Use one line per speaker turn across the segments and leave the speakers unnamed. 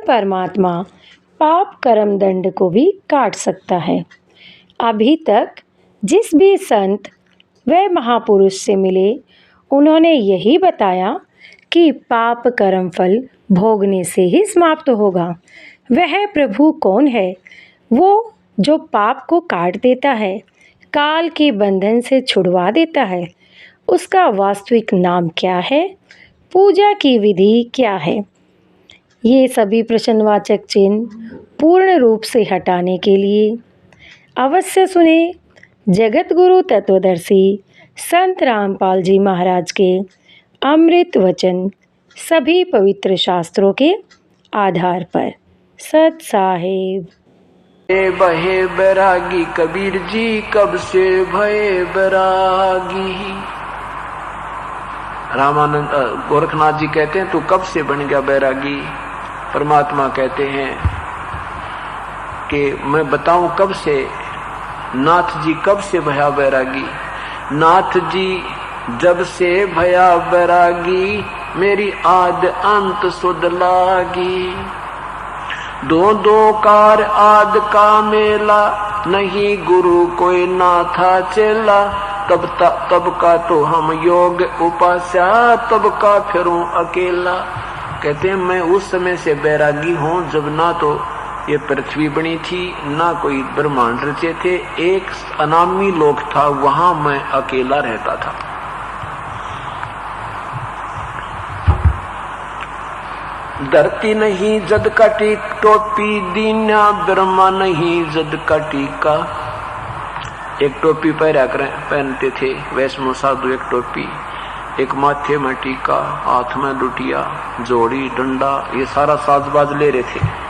परमात्मा पाप कर्म दंड को भी काट सकता है। अभी तक जिस भी संत व महापुरुष से मिले उन्होंने यही बताया कि पाप कर्म फल भोगने से ही समाप्त होगा। वह प्रभु कौन है? वो जो पाप को काट देता है, काल के बंधन से छुड़वा देता है। उसका वास्तविक नाम क्या है? पूजा की विधि क्या है? ये सभी प्रश्नवाचक चिन्ह पूर्ण रूप से हटाने के लिए अवश्य सुने जगत गुरु तत्वदर्शी संत रामपाल जी महाराज के अमृत वचन, सभी पवित्र शास्त्रों के आधार पर। सत साहेब।
बहे बैरागी कबीर जी कब से भये बैरागी। रामानंद गोरखनाथ जी कहते हैं तू कब से बन गया बैरागी। परमात्मा कहते हैं कि मैं बताऊं कब से। नाथ जी कब से भया बैरागी। नाथ जी जब से भया बैरागी, मेरी आद अंत सुध लागी। दो दो कार आद का मेला, नहीं गुरु कोई ना था चेला। तब का तो हम योग उपास्या, तब का फिरूं अकेला। कहते हैं मैं उस समय से बैरागी हूं जब ना तो ये पृथ्वी बनी थी, ना कोई ब्रह्मांड रचे थे। एक अनामी लोक था, वहां मैं अकेला रहता था। धरती नहीं जद का टोपी, दीना ब्रह्मा नहीं जद का टीका। एक टोपी पहनते थे वैष्णव साधु, एक टोपी, एक माथे में टीका, हाथ में लुटिया, जोड़ी, डंडा, ये सारा साजबाज ले रहे थे।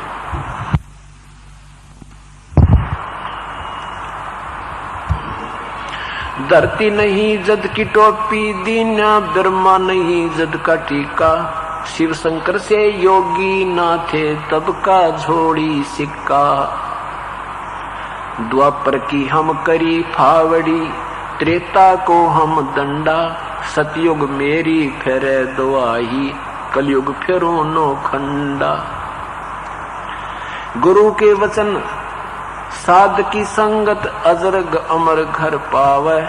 धरती नहीं जद की टोपी, दीना ब्रह्मा नहीं जद का टीका। शिव शंकर से योगी ना थे, तब का झोड़ी सिक्का। द्वापर की हम करी फावड़ी, त्रेता को हम दंडा। सतयुग मेरी फेरे दुआही, कलयुग फेरो नो खंडा। गुरु के वचन साध की संगत, अजरग अमर घर पावे।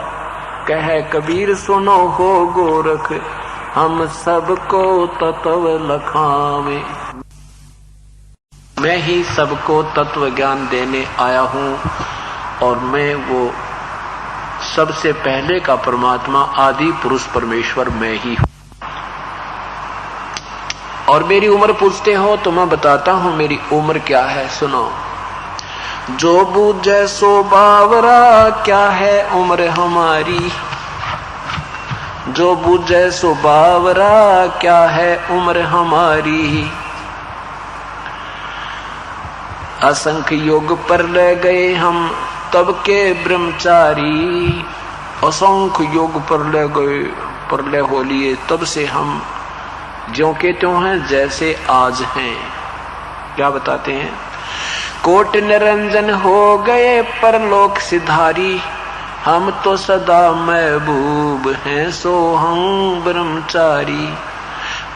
कह कबीर सुनो हो गोरख, हम सबको तत्व लखावे। मैं ही सबको तत्व ज्ञान देने आया हूं और मैं वो सबसे पहले का परमात्मा आदि पुरुष परमेश्वर मैं ही हूं। और मेरी उम्र पूछते हो तो मैं बताता हूं मेरी उम्र क्या है, सुनो। जो बूझे सो बावरा, क्या है उम्र हमारी। जो बूझे सो बावरा, क्या है उम्र हमारी। असंख्य योग पर ले गए हम, तब के ब्रह्मचारी। असंख्य योग पर ले गए, पर ले हो लिए, तब से हम ज्यों के त्यों हैं, जैसे आज हैं। क्या बताते हैं? कोट निरंजन हो गए परलोक सिधारी। हम तो सदा महबूब हैं, सो हम ब्रह्मचारी।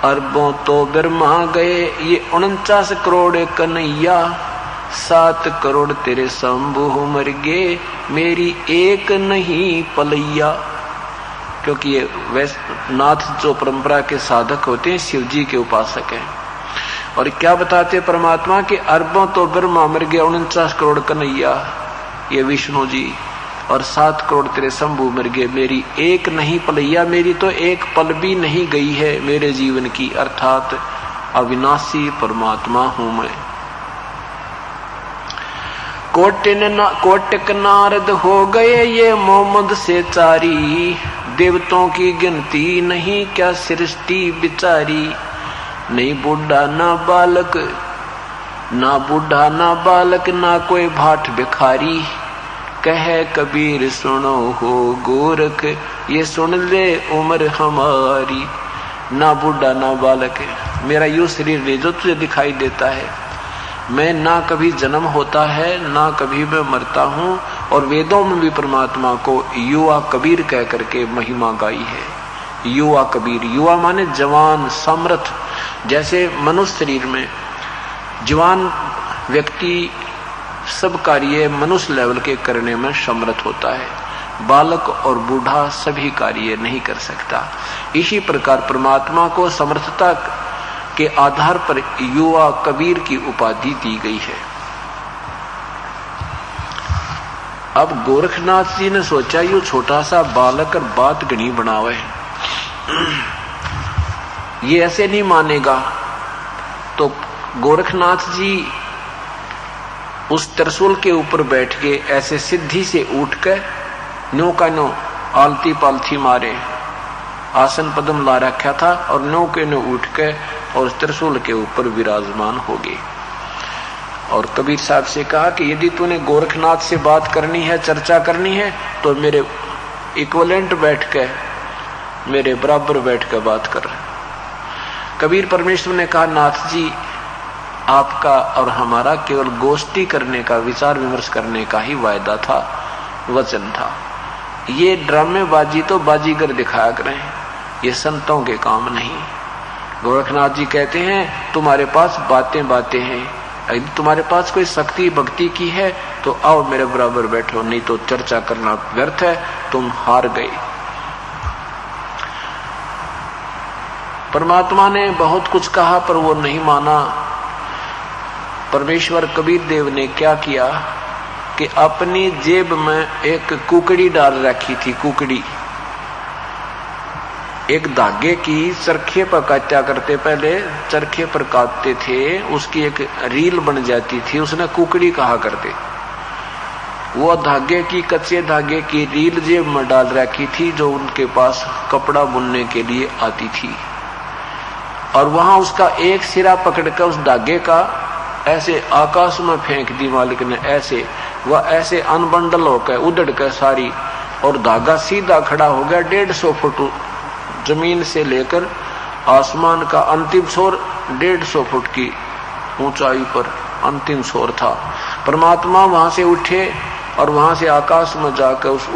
अरबों तो ब्रह्मा गए, ये 49 करोड़ कन्हैया। 7 करोड़ तेरे शंभु मर गए, मेरी एक नहीं पलैया। क्योंकि ये नाथ जो परंपरा के साधक होते हैं, शिव जी के उपासक हैं। और क्या बताते परमात्मा कि अरबों तो ब्रह्मा मर गया, 49 करोड़ कन्हैया ये विष्णु जी, और 7 करोड़ तेरे शंभु मर गए, मेरी एक नहीं पलैया। मेरी तो एक पल भी नहीं गई है मेरे जीवन की, अर्थात अविनाशी परमात्मा हूं मैं। कोटक नारद हो गए ये मोहम्मद से चारी। देवताओं की गिनती नहीं, क्या सृष्टि बिचारी। नहीं बूढ़ा ना बालक, ना बूढ़ा ना बालक, ना कोई भाट भिखारी। कह कबीर सुनो हो गोरख, ये सुन ले उम्र हमारी। ना बूढ़ा ना बालक, मेरा यूं शरीर जो तुझे दिखाई देता है, मैं ना कभी जन्म होता है, ना कभी मैं मरता हूं। और वेदों में भी परमात्मा को युवा कबीर कह करके महिमा गाई है। युवा कबीर, युवा माने जवान, समर्थ। जैसे मनुष्य शरीर में जवान व्यक्ति सब कार्य मनुष्य लेवल के करने में समर्थ होता है, बालक और बूढ़ा सभी कार्य नहीं कर सकता। इसी प्रकार परमात्मा को समर्थता के आधार पर युवा कबीर की उपाधि दी गई है। अब गोरखनाथ जी ने सोचा यू छोटा सा बालक और बात घनी बनावे, ये ऐसे नहीं मानेगा। तो गोरखनाथ जी उस त्रिशूल के ऊपर बैठ के ऐसे सिद्धि से उठ कर नो का नो आलती पालथी मारे, आसन पद्म ला रखा था और नो के नो उठ के और त्रिशूल के ऊपर विराजमान हो गए। और कबीर साहब से कहा कि यदि तूने गोरखनाथ से बात करनी है, चर्चा करनी है, तो मेरे इक्वलेंट बैठ के, मेरे बराबर बैठ के बात कर। कबीर परमेश्वर ने कहा, नाथ जी आपका और हमारा केवल गोष्ठी करने का, विचार विमर्श करने का ही वायदा था, वचन था। ये ड्रामेबाजी तो बाजीगर दिखाया करें, ये संतों के काम नहीं। गोरखनाथ जी कहते हैं तुम्हारे पास बातें बातें हैं, यदि तुम्हारे पास कोई शक्ति भक्ति की है तो आओ मेरे बराबर बैठो, नहीं तो चर्चा करना व्यर्थ है, तुम हार गए। परमात्मा ने बहुत कुछ कहा पर वो नहीं माना। परमेश्वर कबीर देव ने क्या किया कि अपनी जेब में एक कुकड़ी डाल रखी थी। कुकड़ी एक धागे की चरखे पर काटा करते, पहले चरखे पर काटते थे, उसकी एक रील बन जाती थी, उसने कुकड़ी कहा करते। वो धागे की, कच्चे धागे की रील जेब में डाल रखी थी जो उनके पास कपड़ा बुनने के लिए आती थी। और वहां उसका एक सिरा पकड़कर उस धागे का ऐसे आकाश में फेंक दी मालिक ने, ऐसे वह ऐसे अनबंडल होकर उधड़ कर सारी, और धागा सीधा खड़ा हो गया 150 फुट जमीन से लेकर आसमान का अंतिम छोर 150 फुट की ऊंचाई पर अंतिम छोर था। परमात्मा वहां से उठे और वहां से आकाश में जाकर उस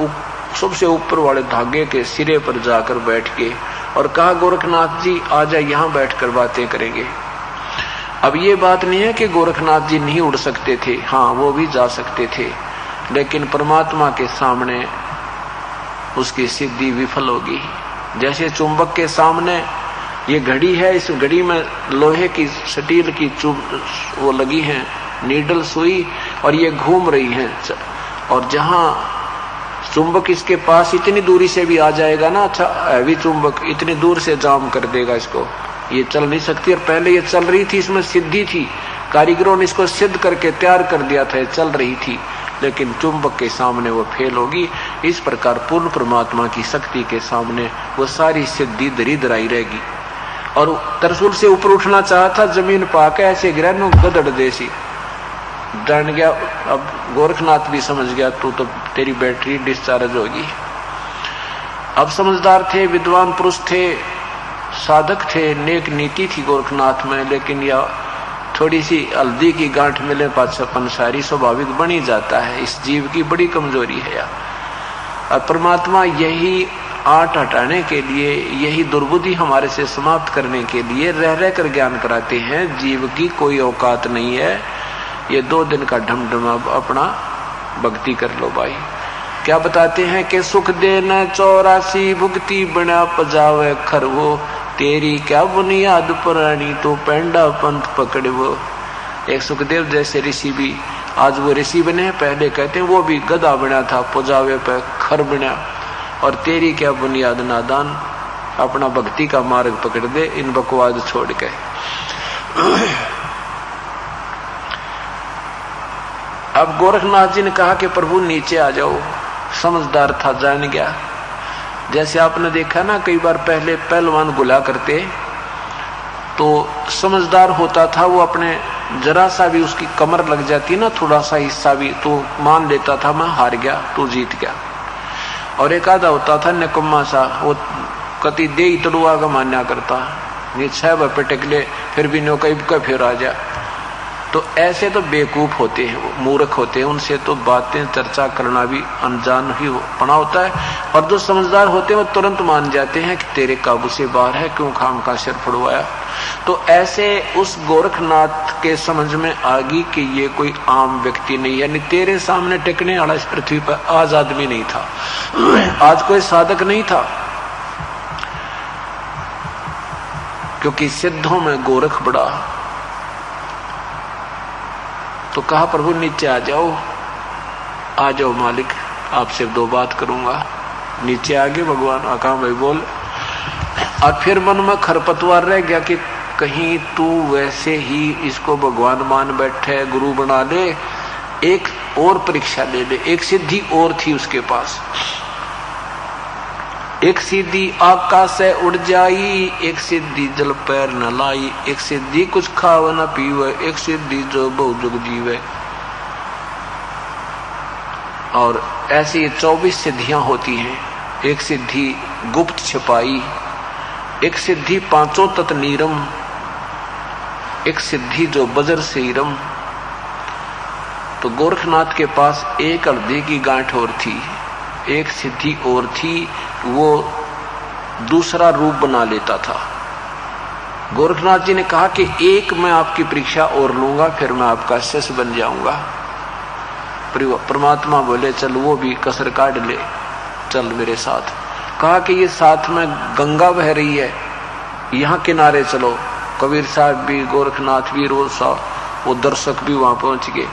सबसे ऊपर वाले धागे के सिरे पर जाकर बैठ गए और कहा, गोरखनाथ जी आ जाए, यहां बैठकर बातें करेंगे। अब ये बात नहीं है कि गोरखनाथ जी नहीं उड़ सकते थे, हाँ वो भी जा सकते थे, लेकिन परमात्मा के सामने उसकी सिद्धि विफल होगी। जैसे चुंबक के सामने ये घड़ी है, इस घड़ी में लोहे की स्टील की वो लगी है नीडल सुई, और ये घूम रही है, और जहां चुंबक इसके पास इतनी दूरी से भी आ जाएगा ना, अच्छा हैवी चुंबक इतनी दूर से जाम कर देगा इसको, ये चल नहीं सकती। और पहले ये चल रही थी, इसमें सिद्धि थी, कारीगरों ने इसको सिद्ध करके तैयार कर दिया था, चल रही थी, लेकिन चुंबक के सामने वो फेल होगी। इस प्रकार पूर्ण परमात्मा की शक्ति के सामने वो सारी सिद्धि धरी धराई रहेगी। और त्रिशूल से ऊपर उठना चाहा था, जमीन पाके ऐसे गिरा नो गदड़ देसी जान गया। अब गोरखनाथ भी समझ गया तू तो तेरी बैटरी डिस्चार्ज होगी। अब समझदार थे, विद्वान पुरुष थे, साधक थे, नेक नीति थी गोरखनाथ में, लेकिन यह थोड़ी सी हल्दी की गांठ मिले पाछपन सारी स्वाभाविक बनी जाता है। इस जीव की बड़ी कमजोरी है यार। और परमात्मा यही आट हटाने के लिए, यही दुर्बुद्धि हमारे से समाप्त करने के लिए रह रह कर ज्ञान कराते हैं। जीव की कोई औकात नहीं है, ये 2 दिन का ढमढमा अपना भक्ति कर लो भाई। क्या बताते हैं कि सुख देना 84 भुगती बना पजावे खरवो, तेरी क्या बुनियाद पुरानी तो पेंडा पंथ पकड़ वो। एक सुखदेव जैसे ऋषि भी आज वो ऋषि बने, पहले कहते हैं वो भी गधा बना था, पुजावे पे खर बना। और तेरी क्या बुनियाद नादान, अपना भक्ति का मार्ग पकड़ दे, इन बकवाद छोड़ के। अब गोरखनाथ जी ने कहा कि प्रभु नीचे आ जाओ। समझदार था, जान गया। जैसे आपने देखा ना, कई बार पहले पहलवान गुला करते तो समझदार होता था, वो अपने जरा सा भी उसकी कमर लग जाती ना, थोड़ा सा हिस्सा भी, तो मान लेता था मैं हार गया, तू जीत गया। और एक आधा होता था निकम्मा सा, वो कति दे ही तड़ुआ का मान्या करता, ये 6 बार टेक ले फिर भी नो कई का फिर आ जा। तो ऐसे तो बेवकूफ होते हैं, वो मूर्ख होते हैं, उनसे तो बातें चर्चा करना भी अनजान ही पड़ा होता है। और जो समझदार होते हैं वो तुरंत मान जाते हैं कि तेरे काबू से बाहर है, क्यों खाम का सिर फड़वाया। तो ऐसे उस गोरखनाथ के समझ में आ गई कि ये कोई आम व्यक्ति नहीं है, यानी तेरे सामने टिकने वाला इस पृथ्वी पर आज आदमी नहीं था, आज कोई साधक नहीं था। क्योंकि सिद्धों में गोरख बड़ा। तो कहा प्रभु नीचे आ जाओ मालिक, आपसे 2 बात करूंगा। नीचे आ गए भगवान। आका भाई बोल। और फिर मन में खरपतवार रह गया कि कहीं तू वैसे ही इसको भगवान मान बैठे, गुरु बना ले, एक और परीक्षा ले ले। एक सिद्धि और थी उसके पास, एक सिद्धि आकाश से उड़ जाई, एक सिद्धि जल पैर न लाई, एक सिद्धि कुछ खाव न पीवे, एक सिद्धि जो बहु जुग जीवे। और ऐसी 24 सिद्धियां होती हैं। एक सिद्धि गुप्त छिपाई, एक सिद्धि 5 तत् नीरम, एक सिद्धि जो बजर से ईरम। तो गोरखनाथ के पास एक हल्दी की गांठ और थी, एक सिद्धि और थी, वो दूसरा रूप बना लेता था। गोरखनाथ जी ने कहा कि एक मैं आपकी परीक्षा और लूंगा, फिर मैं आपका शिष्य बन जाऊंगा। परमात्मा बोले चल वो भी कसर काट ले, चल मेरे साथ। कहा कि ये साथ में गंगा बह रही है, यहाँ किनारे चलो। कबीर साहब भी, गोरखनाथ भी, रोज साहब, वो दर्शक भी वहां पहुंच गए।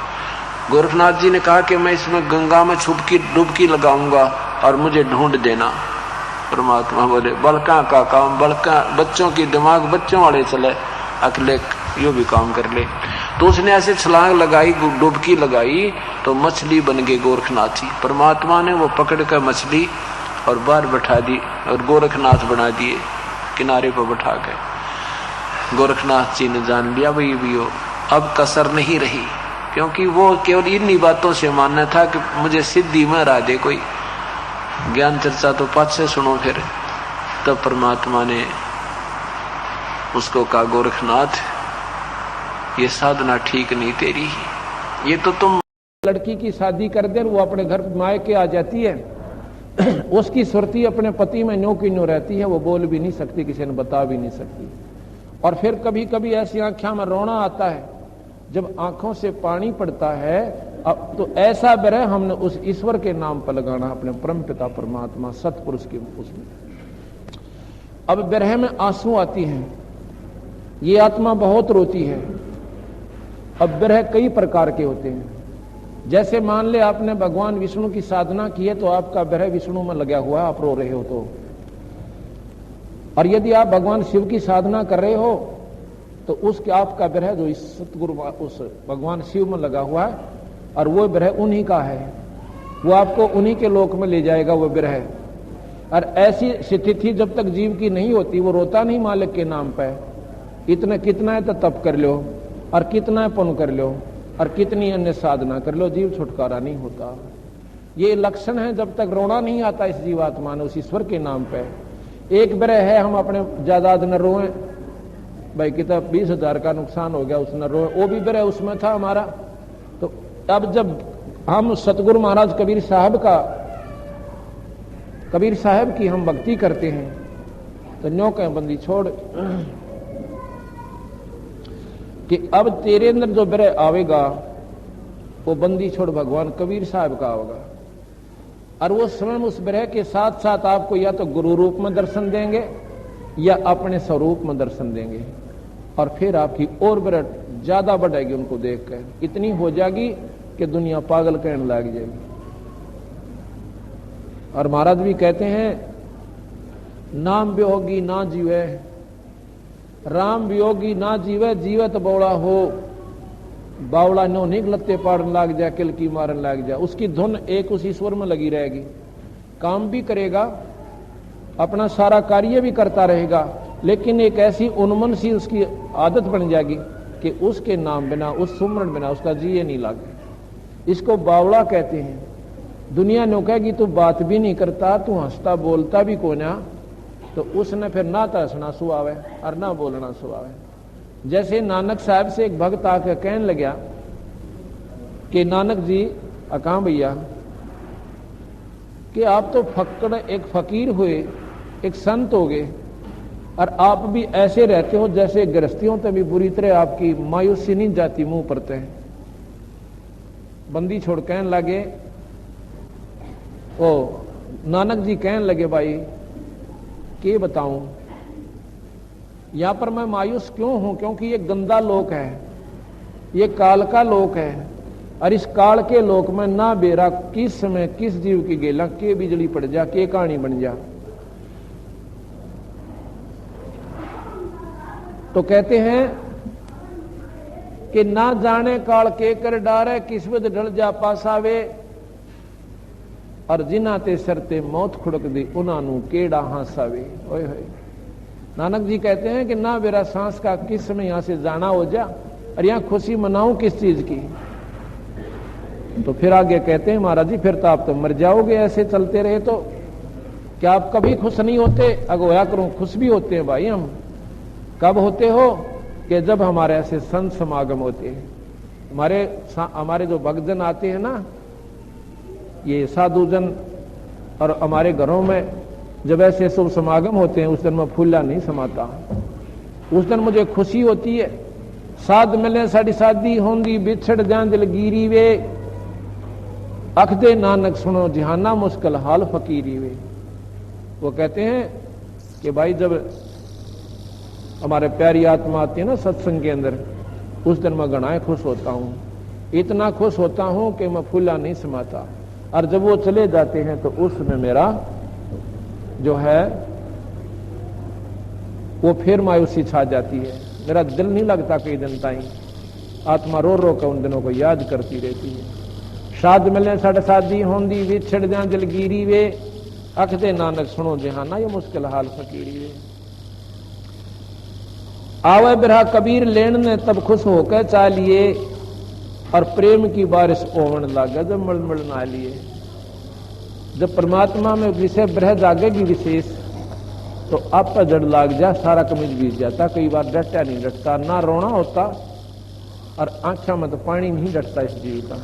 गोरखनाथ जी ने कहा कि मैं इसमें गंगा में डुबकी लगाऊंगा और मुझे ढूंढ देना। परमात्मा बोले बलका का काम बलका, बच्चों की दिमाग बच्चों वाले चले, अकेले यो भी काम कर ले। तो उसने ऐसे छलांग लगाई, डुबकी लगाई, तो मछली बन गई गोरखनाथ जी। परमात्मा ने वो पकड़ कर मछली और बाहर बैठा दी और गोरखनाथ बना दिए, किनारे पर बैठा के। गोरखनाथ जी ने जान लिया भाई भी हो, अब कसर नहीं रही, क्योंकि वो केवल इन्हीं बातों से मानना था कि मुझे सिद्धि में हरा दे कोई। ज्ञान चर्चा तो पाछे सुनो फिर। तब परमात्मा ने उसको कहा गोरखनाथ ये साधना ठीक नहीं तेरी, ये तो तुम
लड़की की शादी कर दे, वो अपने घर मायके आ जाती है, उसकी सुरती अपने पति में न्यो की न्यो रहती है, वो बोल भी नहीं सकती, किसी ने बता भी नहीं सकती। और फिर कभी कभी ऐसी आंखों में रोना आता है, जब आंखों से पानी पड़ता है, अब तो ऐसा विरह हमने उस ईश्वर के नाम पर लगाना, अपने परम पिता परमात्मा सतपुरुष के उसमें। अब विरह में आंसू आती हैं, ये आत्मा बहुत रोती है। अब विरह कई प्रकार के होते हैं। जैसे मान ले आपने भगवान विष्णु की साधना की है, तो आपका विरह विष्णु में लगा हुआ है, आप रो रहे हो तो। और यदि आप भगवान शिव की साधना कर रहे हो, तो उसके आपका विरह जो इस सतगुरु उस भगवान शिव में लगा हुआ है, और वो विरह उन्हीं का है, वो आपको उन्हीं के लोक में ले जाएगा वो विरह। और ऐसी स्थिति जब तक जीव की नहीं होती, वो रोता नहीं मालिक के नाम पे, इतना कितना है तो तप कर लो, और कितना है पुण्य कर लो, और कितनी अन्य साधना कर लो, जीव छुटकारा नहीं होता। ये लक्षण है जब तक रोना नहीं आता इस जीवात्मा ने उस ईश्वर के नाम पे। एक विरह है, हम अपने जायदाद न रोए, भाई कितना 20,000 का नुकसान हो गया, उसने रोए, वो भी विरह उसमें था हमारा। तो अब जब हम सतगुरु महाराज कबीर साहब की हम भक्ति करते हैं, तो न्यों कहें बंदी छोड़ कि अब तेरे अंदर जो विरह आवेगा, वो बंदी छोड़ भगवान कबीर साहब का होगा। और वो स्वयं उस विरह के साथ साथ आपको या तो गुरु रूप में दर्शन देंगे या अपने स्वरूप में दर्शन देंगे, और फिर आपकी और विरह ज्यादा बढ़ेगी उनको देखकर, इतनी हो जाएगी कि दुनिया पागल कहने लग जाएगी। और महाराज भी कहते हैं, नाम वियोगी ना जीवे, राम वियोगी ना जीवे, जीवत बौड़ा हो। बावड़ा नो निकलते पाड़न लाग जाए, किलकी मारन लाग जाए। उसकी धुन एक उस ईश्वर में लगी रहेगी, काम भी करेगा, अपना सारा कार्य भी करता रहेगा, लेकिन एक ऐसी उन्मन सी उसकी आदत बन जाएगी कि उसके नाम बिना, उस सुमरण बिना उसका जिये नहीं लागे। इसको बावड़ा कहते हैं। दुनिया ने कहेगी तू बात भी नहीं करता, तू हंसता बोलता भी कोना, तो उसने फिर ना तो हंसना सुहावे और ना बोलना सुहावे। जैसे नानक साहब से एक भक्त आकर कहने लगा कि नानक जी कहां भैया कि आप तो फक्कड़ एक फकीर हुए, एक संत हो गए, और आप भी ऐसे रहते हो जैसे गृहस्थियों तो भी बुरी तरह आपकी मायूसी नहीं जाती मुंह पर ते। बंदी छोड़ कहने लगे, ओ नानक जी कहने लगे, भाई के बताऊं यहां पर मैं मायूस क्यों हूं, क्योंकि ये गंदा लोक है, ये काल का लोक है, और इस काल के लोक में ना बेरा किस समय किस जीव की गेला के बिजली पड़ जा, के कहानी बन जा। तो कहते हैं कि ना जाने काल के कर डारे, किस्मत ढल जा पासावे, और जिन्हां ते सरते मौत खुड़क दी उन्हां केड़ा हासावे। ओए होए, नानक जी कहते हैं कि ना मेरा सांस का किस समय यहां से जाना हो जा, और यहां खुशी मनाऊं किस चीज की। तो फिर आगे कहते हैं, महाराज जी फिर तो आप तो मर जाओगे ऐसे चलते रहे तो, क्या आप कभी खुश नहीं होते? अगर होया करूं, खुश भी होते हैं भाई हम। कब होते हो? कि जब हमारे ऐसे संत समागम होते हैं, हमारे जो भक्तजन आते हैं ना, ये साधुजन, और हमारे घरों में जब ऐसे शुभ समागम होते हैं, उस दिन मैं फूला नहीं समाता, उस दिन मुझे खुशी होती है। साध मिले साड़ी शादी होंगी, बिछड़ जान दिल गिरी वे, अख दे नानक सुनो जिहाना मुश्किल हाल फकीरी वे। वो कहते हैं कि भाई जब हमारे प्यारी आत्मा आती है ना सत्संग के अंदर, उस दिन मैं घना खुश होता हूं, इतना खुश होता हूं कि मैं फूला नहीं समाता। और जब वो चले जाते हैं तो उसमें मेरा जो है वो फिर मायूसी छा जाती है, मेरा दिल नहीं लगता कई दिन ताई, आत्मा रो रो कर उन दिनों को याद करती रहती है। शाद मिले साढ़े शादी होंदी, विछड़ जा दिल गिरी वे, अख दे नानक सुनो जहाना ये मुश्किल हाल फकीरी वे। आवे बिरहा कबीर लेन ने तब खुश होकर चालिए, और प्रेम की बारिश ओवन लागे जब मलमल ना लिए। जब परमात्मा में विषय ब्रह जागेगी विशेष, तो आप पर जड़ लाग जा, सारा कमीज बीत जाता। कई बार डटता नहीं डटता, ना रोना होता, और आंखों में तो पानी नहीं डटता इस जीव का।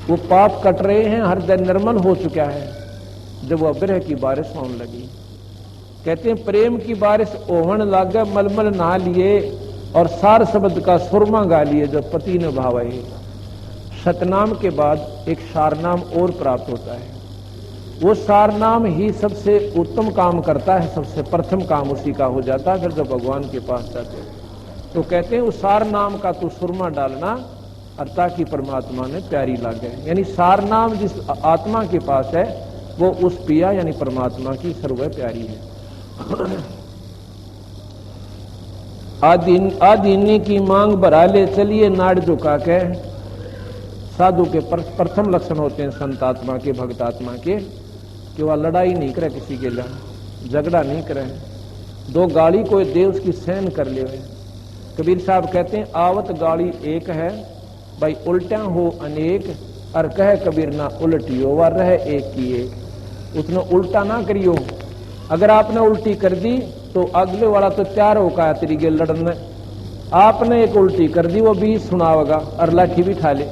वो पाप कट रहे हैं, हृदय निर्मल हो चुका है जब वह ब्रह की बारिश होने लगी। कहते हैं प्रेम की बारिश ओहन लागे मलमल नहा लिए, और सार शब्द का सुरमा गा लिए जब पति ने भावे। सतनाम के बाद एक सारनाम और प्राप्त होता है, वो सारनाम ही सबसे उत्तम काम करता है, सबसे प्रथम काम उसी का हो जाता है। फिर जब भगवान के पास जाते तो कहते हैं उस सारनाम का तू सुरमा डालना, और ताकि परमात्मा ने प्यारी लागे। यानी सारनाम जिस आत्मा के पास है वो उस पिया यानी परमात्मा की सर्व प्यारी है। आदीनी की मांग भरा ले चलिए नाड़ झुका के। साधु के प्रथम लक्षण होते हैं संत आत्मा के, भक्त आत्मा के, कि वह लड़ाई नहीं करे किसी के लिए, झगड़ा नहीं करे, दो गाली कोई दे उसकी सहन कर ले। कबीर साहब कहते हैं आवत गाली एक है, भाई उल्टा हो अनेक, और कहे कबीर ना उल्टियो वह रहे एक की एक। उसने उल्टा ना करियो, अगर आपने उल्टी कर दी तो अगले वाला तो तैयार होगा तेरी गेल लड़ने। आपने एक उल्टी कर दी, वो भी सुनावेगा और लाठी भी खा ले।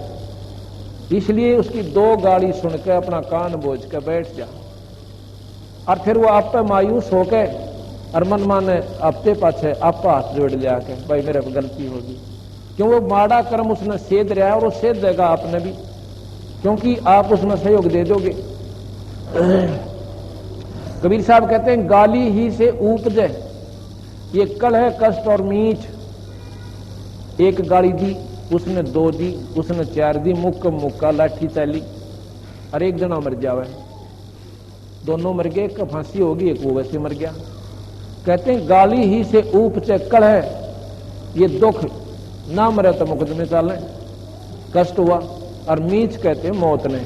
इसलिए उसकी दो गाली सुनकर अपना कान बोझ कर बैठ जा, और फिर वो आप पे मायूस होके और मन माने आपते पाछे आप हाथ जोड़ लिया के भाई मेरे को गलती होगी, क्यों वो माड़ा कर्म उसने सेध रहा है और वो सेध देगा आपने भी, क्योंकि आप उसमें सहयोग दे दोगे। कबीर साहब कहते हैं गाली ही से उपजे ये कलह कष्ट और मीठ। एक गाली दी उसने, दो दी उसने, चार दी, मुक्का मुक्का लाठी चली, और एक जना मर जावे, दोनों मर गए, एक फांसी होगी एक वो वैसे मर गया। कहते हैं गाली ही से उपजे कलह ये दुख, ना मरे तो मुकदमे चले, कष्ट हुआ, और मीच कहते हैं मौत ने।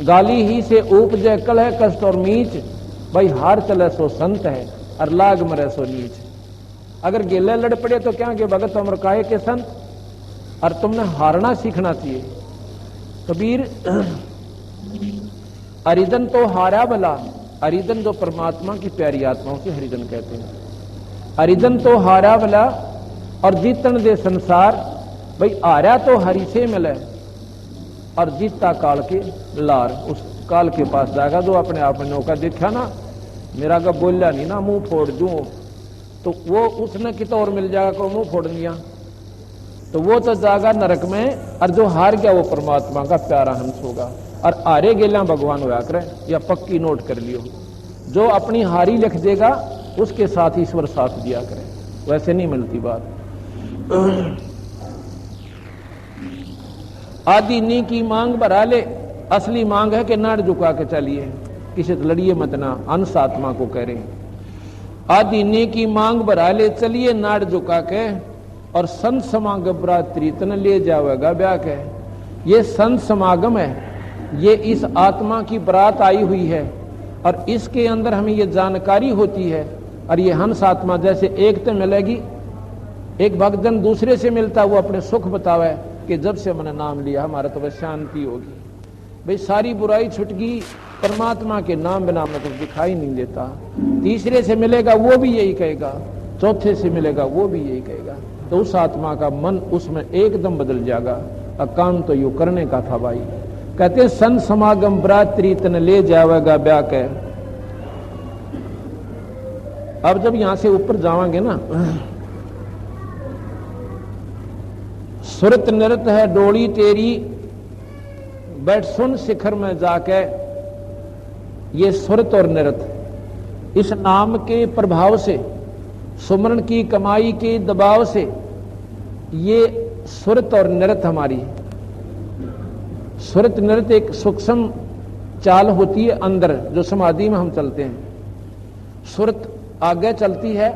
गाली ही से उपजे कलह कष्ट और मीच, भाई हार चले सो संत है और लाग मरे सो नीच। अगर गेले लड़ पड़े तो क्या के भगत अमर काहे के संत, और तुमने हारना सीखना चाहिए। कबीर हरिजन तो हारा भला, हरिजन जो परमात्मा की प्यारी आत्माओं से हरिजन कहते हैं, हरिजन तो हारा भला और जीतन दे संसार। भाई हारा तो हरि से मिले और जीता काल के लार, उस काल के पास जाएगा जो अपने आप में नौका देखा ना, मेरा का बोलिया नहीं ना मुंह फोड़ दूं, तो वो उसने कितना और मिल जाएगा, को मुंह फोड़ लिया, तो वो तो जाएगा नरक में। और जो हार गया वो परमात्मा का प्यारा हंस होगा। और हारे गेला भगवान होया करे, या पक्की नोट कर लियो, जो अपनी हारी लिख देगा उसके साथ ईश्वर साथ दिया करे, वैसे नहीं मिलती बात। आदि नी की मांग बढ़ा ले, असली मांग है कि नाड़ झुका के चलिए, किसी से लड़िए मत ना, अंश आत्मा को कह रहे हैं। आदि नी की मांग बढ़ा ले, चलिए नाड़ झुका के, और संत समागम बरातरी तन ले जावेगा ब्याह के। ये संत समागम है, ये इस आत्मा की बरात आई हुई है, और इसके अंदर हमें ये जानकारी होती है। और ये हंस आत्मा जैसे एक तो मिलेगी, एक भक्तजन दूसरे से मिलता, वो अपने सुख बतावे कि जब से मैंने नाम लिया हमारा तो बस शांति होगी, भाई सारी बुराई छुट गई, परमात्मा के नाम बिना में तो दिखाई नहीं देता। तीसरे से मिलेगा वो भी यही कहेगा, चौथे से मिलेगा वो भी यही कहेगा, तो उस आत्मा का मन उसमें एकदम बदल जाएगा। और काम तो यू करने का था भाई। कहते संत समागम बरातरी तन ले जावेगा ब्याह के। अब जब यहां से ऊपर जावांगे ना, सुरत नृत है डोली तेरी, बैठ सुन शिखर में जाके। ये सुरत और नृत इस नाम के प्रभाव से, सुमरण की कमाई के दबाव से, ये सुरत और नृत हमारी, सुरत नृत एक सूक्ष्म चाल होती है अंदर, जो समाधि में हम चलते हैं। सुरत आगे चलती है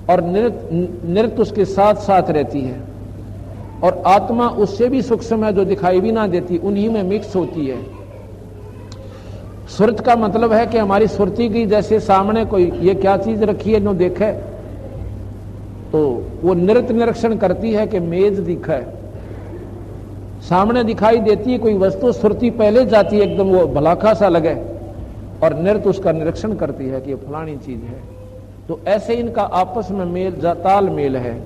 और नृत उसके साथ साथ रहती है, और आत्मा उससे भी सूक्ष्म है, जो दिखाई भी ना देती, उन्हीं में मिक्स होती है। सुरत का मतलब है कि हमारी सुरती की, जैसे सामने कोई ये क्या चीज रखी है, नो देखे तो वो नृत्य निरीक्षण करती है कि मेज दिखा है, सामने दिखाई देती है कोई वस्तु, सुरती पहले जाती है एकदम वो भलाखा सा लगे, और नृत्य उसका निरीक्षण करती है कि ये फलानी चीज है। तो ऐसे इनका आपस में मेल ताल मेल है,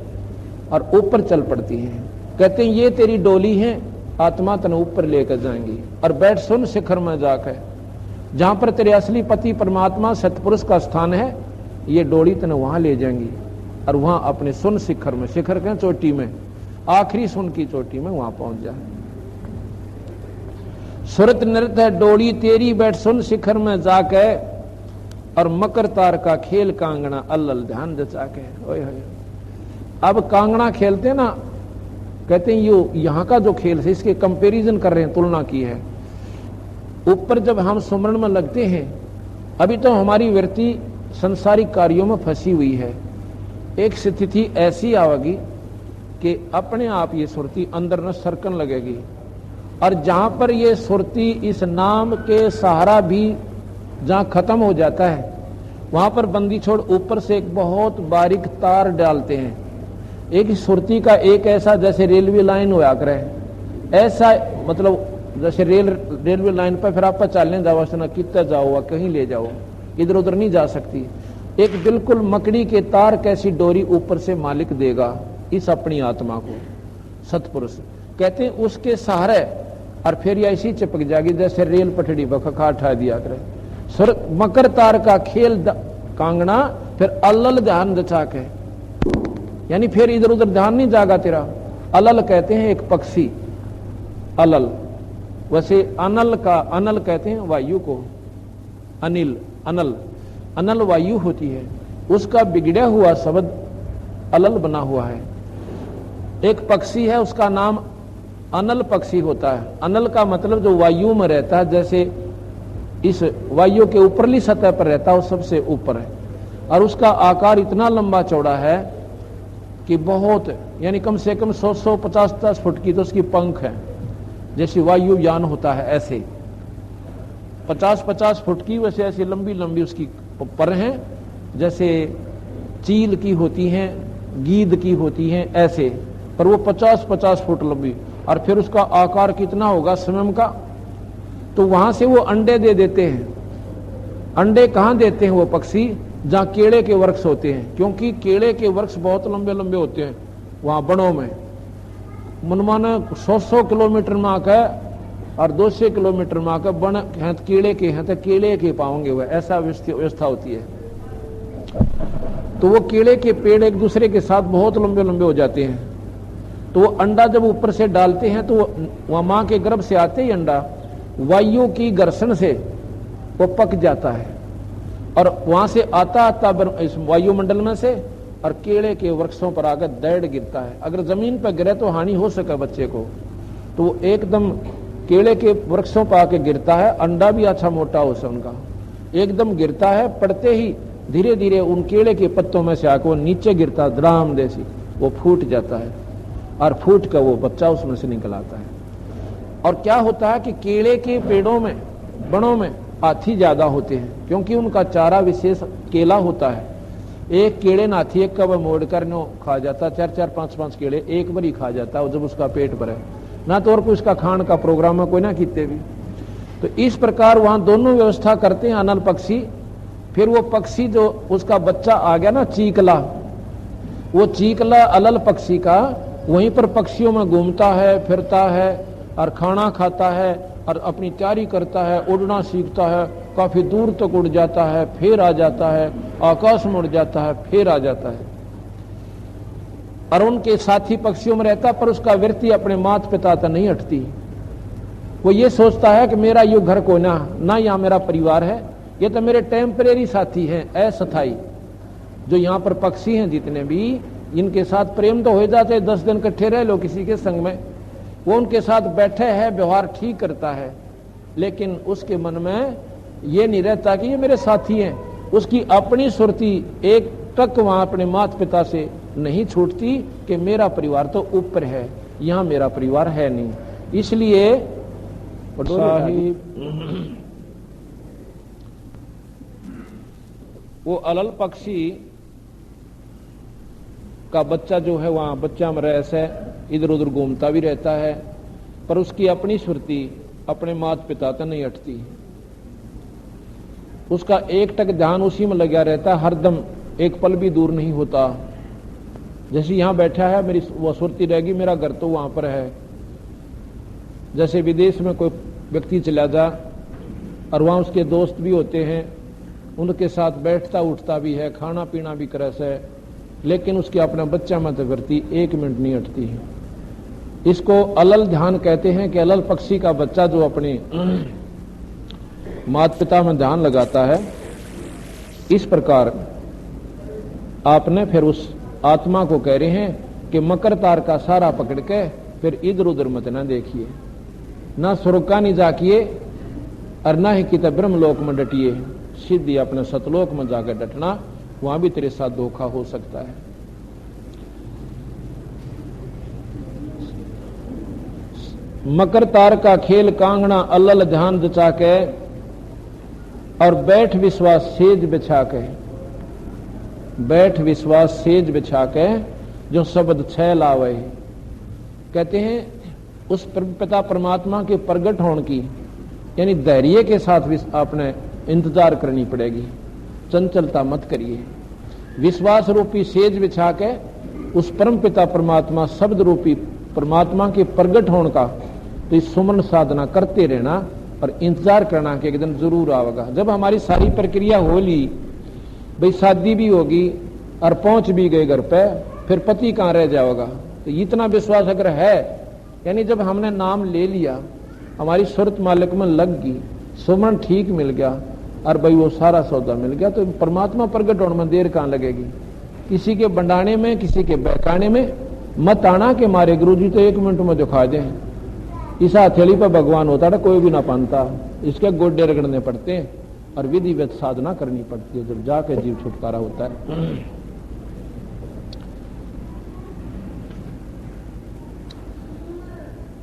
और ऊपर चल पड़ती है। कहते हैं ये तेरी डोली है, आत्मा तन ऊपर लेकर जाएंगी, और बैठ सुन शिखर में जाकर, जहां पर तेरे असली पति परमात्मा सतपुरुष का स्थान है, ये डोली तन वहां ले जाएंगी, और वहां अपने सुन शिखर में, शिखर के चोटी में, आखिरी सुन की चोटी में वहां पहुंच जाए। सुरत नृत्य है डोली तेरी, बैठ सुन शिखर में जाके, और मकर तार का खेल कांगना अल्लल ध्यान जचा के। अब कांगना खेलते ना, कहते हैं यो यहाँ का जो खेल है, इसके कंपैरिजन कर रहे हैं, तुलना की है। ऊपर जब हम सुमरण में लगते हैं, अभी तो हमारी वृत्ति संसारिक कार्यों में फंसी हुई है। एक स्थिति ऐसी आवेगी कि अपने आप ये सुरती अंदर न सरकन लगेगी, और जहां पर ये सुरती इस नाम के सहारा भी जहां खत्म हो जाता है, वहां पर बंदी छोड़ ऊपर से एक बहुत बारीक तार डालते हैं। एक सुरती का एक ऐसा, जैसे रेलवे लाइन होया करे, ऐसा मतलब जैसे रेलवे लाइन पर फिर आप चलने जाओ, ना कितना जाओ, कहीं ले जाओ, इधर उधर नहीं जा सकती। एक बिल्कुल मकड़ी के तार कैसी डोरी ऊपर से मालिक देगा इस अपनी आत्मा को, सतपुरुष कहते हैं, उसके सहारे, और फिर ये ऐसी चिपक जाएगी जैसे रेल पटड़ी बखा उठा दिया करे। मकर तार का खेल कांगना, फिर अल्लल ध्यान जचा के, यानी फिर इधर उधर ध्यान नहीं जागा तेरा। अलल कहते हैं एक पक्षी, अलल, वैसे अनल का, अनल कहते हैं वायु को, अनिल, अनल, अनल वायु होती है, उसका बिगड़ा हुआ शब्द अलल बना हुआ है। एक पक्षी है, उसका नाम अनल पक्षी होता है। अनल का मतलब जो वायु में रहता है, जैसे इस वायु के ऊपरली सतह पर रहता है, वो सबसे ऊपर है, और उसका आकार इतना लंबा चौड़ा है कि बहुत, यानी कम से कम 100-150 फुट की तो उसकी पंख है, जैसे वायुयान होता है ऐसे 50-50 फुट की, वैसे ऐसी लंबी लंबी उसकी पर हैं, जैसे चील की होती हैं, गीद की होती हैं, ऐसे, पर वो 50-50 फुट लंबी। और फिर उसका आकार कितना होगा स्वयं का, तो वहां से वो अंडे दे देते हैं। अंडे कहां देते हैं वो पक्षी? जहां केले के वृक्ष होते हैं, क्योंकि केले के वृक्ष बहुत लंबे लंबे होते हैं वहां बनों में। मनमाना 100 किलोमीटर में आकर और 200 किलोमीटर में आकर बन केले के हैं, तो केले के पाओगे वह, ऐसा व्यवस्था होती है। तो वो केले के पेड़ एक दूसरे के साथ बहुत लंबे लंबे हो जाते हैं। तो वो अंडा जब ऊपर से डालते हैं तो वह मां के गर्भ से आते ही अंडा वायु की घर्षण से वो पक जाता है और वहां से आता इस वायुमंडल में से और केले के वृक्षों पर आकर दैड़ गिरता है। अगर जमीन पर गिरे तो हानि हो सके बच्चे को, तो वो एकदम केले के वृक्षों पर आके गिरता है। अंडा भी अच्छा मोटा हो से उनका एकदम गिरता है, पड़ते ही धीरे धीरे उन केले के पत्तों में से आकर वो नीचे गिरता है, द्राम जैसी वो फूट जाता है और फूट कर वो बच्चा उसमें से निकल आता है। और क्या होता है कि केले के पेड़ों में बड़ों में हाथी ज्यादा होते हैं क्योंकि उनका चारा विशेष केला होता है। एक केले ना हाथी एक कब मोड़ कर नो खा जाता, 4-4, 5-5 केले एक बार ही खा जाता है जब उसका पेट भरे, ना तो और कोई उसका खान का प्रोग्राम है कोई ना कितने भी। तो इस प्रकार वहां दोनों व्यवस्था करते हैं अनल पक्षी। फिर वो पक्षी जो उसका बच्चा आ गया ना चीकला, वो चीकला अलल पक्षी का वहीं पर पक्षियों में घूमता है, फिरता है और खाना खाता है और अपनी तैयारी करता है, उड़ना सीखता है, काफी दूर तक उड़ जाता है, फिर आ जाता है, आकाश में उड़ जाता है, फिर आ जाता है और उनके साथी पक्षियों में रहता, पर उसका वृत्ति अपने माता पिता तक नहीं हटती। वो ये सोचता है कि मेरा ये घर को ना यहाँ मेरा परिवार है, ये तो मेरे टेम्परेरी साथी हैं, अस्थायी। जो यहाँ पर पक्षी हैं जितने भी, इनके साथ प्रेम तो हो जाते, 10 दिन इकट्ठे रह लो किसी के संग में, वो उनके साथ बैठे है, व्यवहार ठीक करता है, लेकिन उसके मन में ये नहीं रहता कि ये मेरे साथी हैं। उसकी अपनी सुरती एक तक वहां अपने माता पिता से नहीं छूटती कि मेरा परिवार तो ऊपर है, यहां मेरा परिवार है नहीं। इसलिए वो अलल पक्षी का बच्चा जो है वहां बच्चा में रहस है, इधर उधर घूमता भी रहता है, पर उसकी अपनी सुरती अपने माता पिता तक नहीं हटती। उसका एक टक ध्यान उसी में लगा रहता, हरदम एक पल भी दूर नहीं होता। जैसे यहां बैठा है मेरी वो सुरती रहेगी, मेरा घर तो वहां पर है। जैसे विदेश में कोई व्यक्ति चला जा और वहां उसके दोस्त भी होते हैं, उनके साथ बैठता उठता भी है, खाना पीना भी करस है, लेकिन उसके अपना बच्चा मत वृत्ति 1 मिनट नहीं हटती है। इसको अलल ध्यान कहते हैं कि अलल पक्षी का बच्चा जो अपने माता पिता में ध्यान लगाता है, इस प्रकार आपने फिर उस आत्मा को कह रहे हैं कि मकर तार का सारा पकड़ के फिर इधर उधर मत ना देखिए, ना स्वर्ग का नहीं जाकिए और ना ही कित ब्रह्मलोक में डटिए, सीधी अपने सतलोक में जाकर डटना, वहां भी तेरे साथ धोखा हो सकता है। मकर तार का खेल कांगना अलल ध्यान जचा के और बैठ विश्वास सेज बिछा के, बैठ विश्वास सेज बिछा के जो शब्द छह लावे। कहते हैं उस पिता परमात्मा के प्रगट होने की यानी धैर्य के साथ आपने इंतजार करनी पड़ेगी, चंचलता मत करिए। विश्वास रूपी सेज बिछा के उस परम पिता परमात्मा शब्द रूपी परमात्मा के प्रगट होने का तो इस सुमन साधना करते रहना और इंतजार करना कि एक दिन जरूर आवेगा। जब हमारी सारी प्रक्रिया हो ली, भाई शादी भी होगी और पहुंच भी गए घर पे, फिर पति कहां रह जाएगा। तो इतना विश्वास अगर है, यानी जब हमने नाम ले लिया, हमारी सुरत मालिक में लग गई, सुमन ठीक मिल गया और भाई वो सारा सौदा मिल गया, तो परमात्मा प्रगट होने में देर कहां लगेगी। किसी के बंडाने में, किसी के बहकाने में मत आना के मारे गुरुजी तो 1 मिनट में दिखा दें। इस हथेली पर भगवान होता है, कोई भी ना पानता, इसके गोड्डे रगड़ने पड़ते हैं और विधिवत साधना करनी पड़ती है, जब जाके जीव छुटकारा होता है।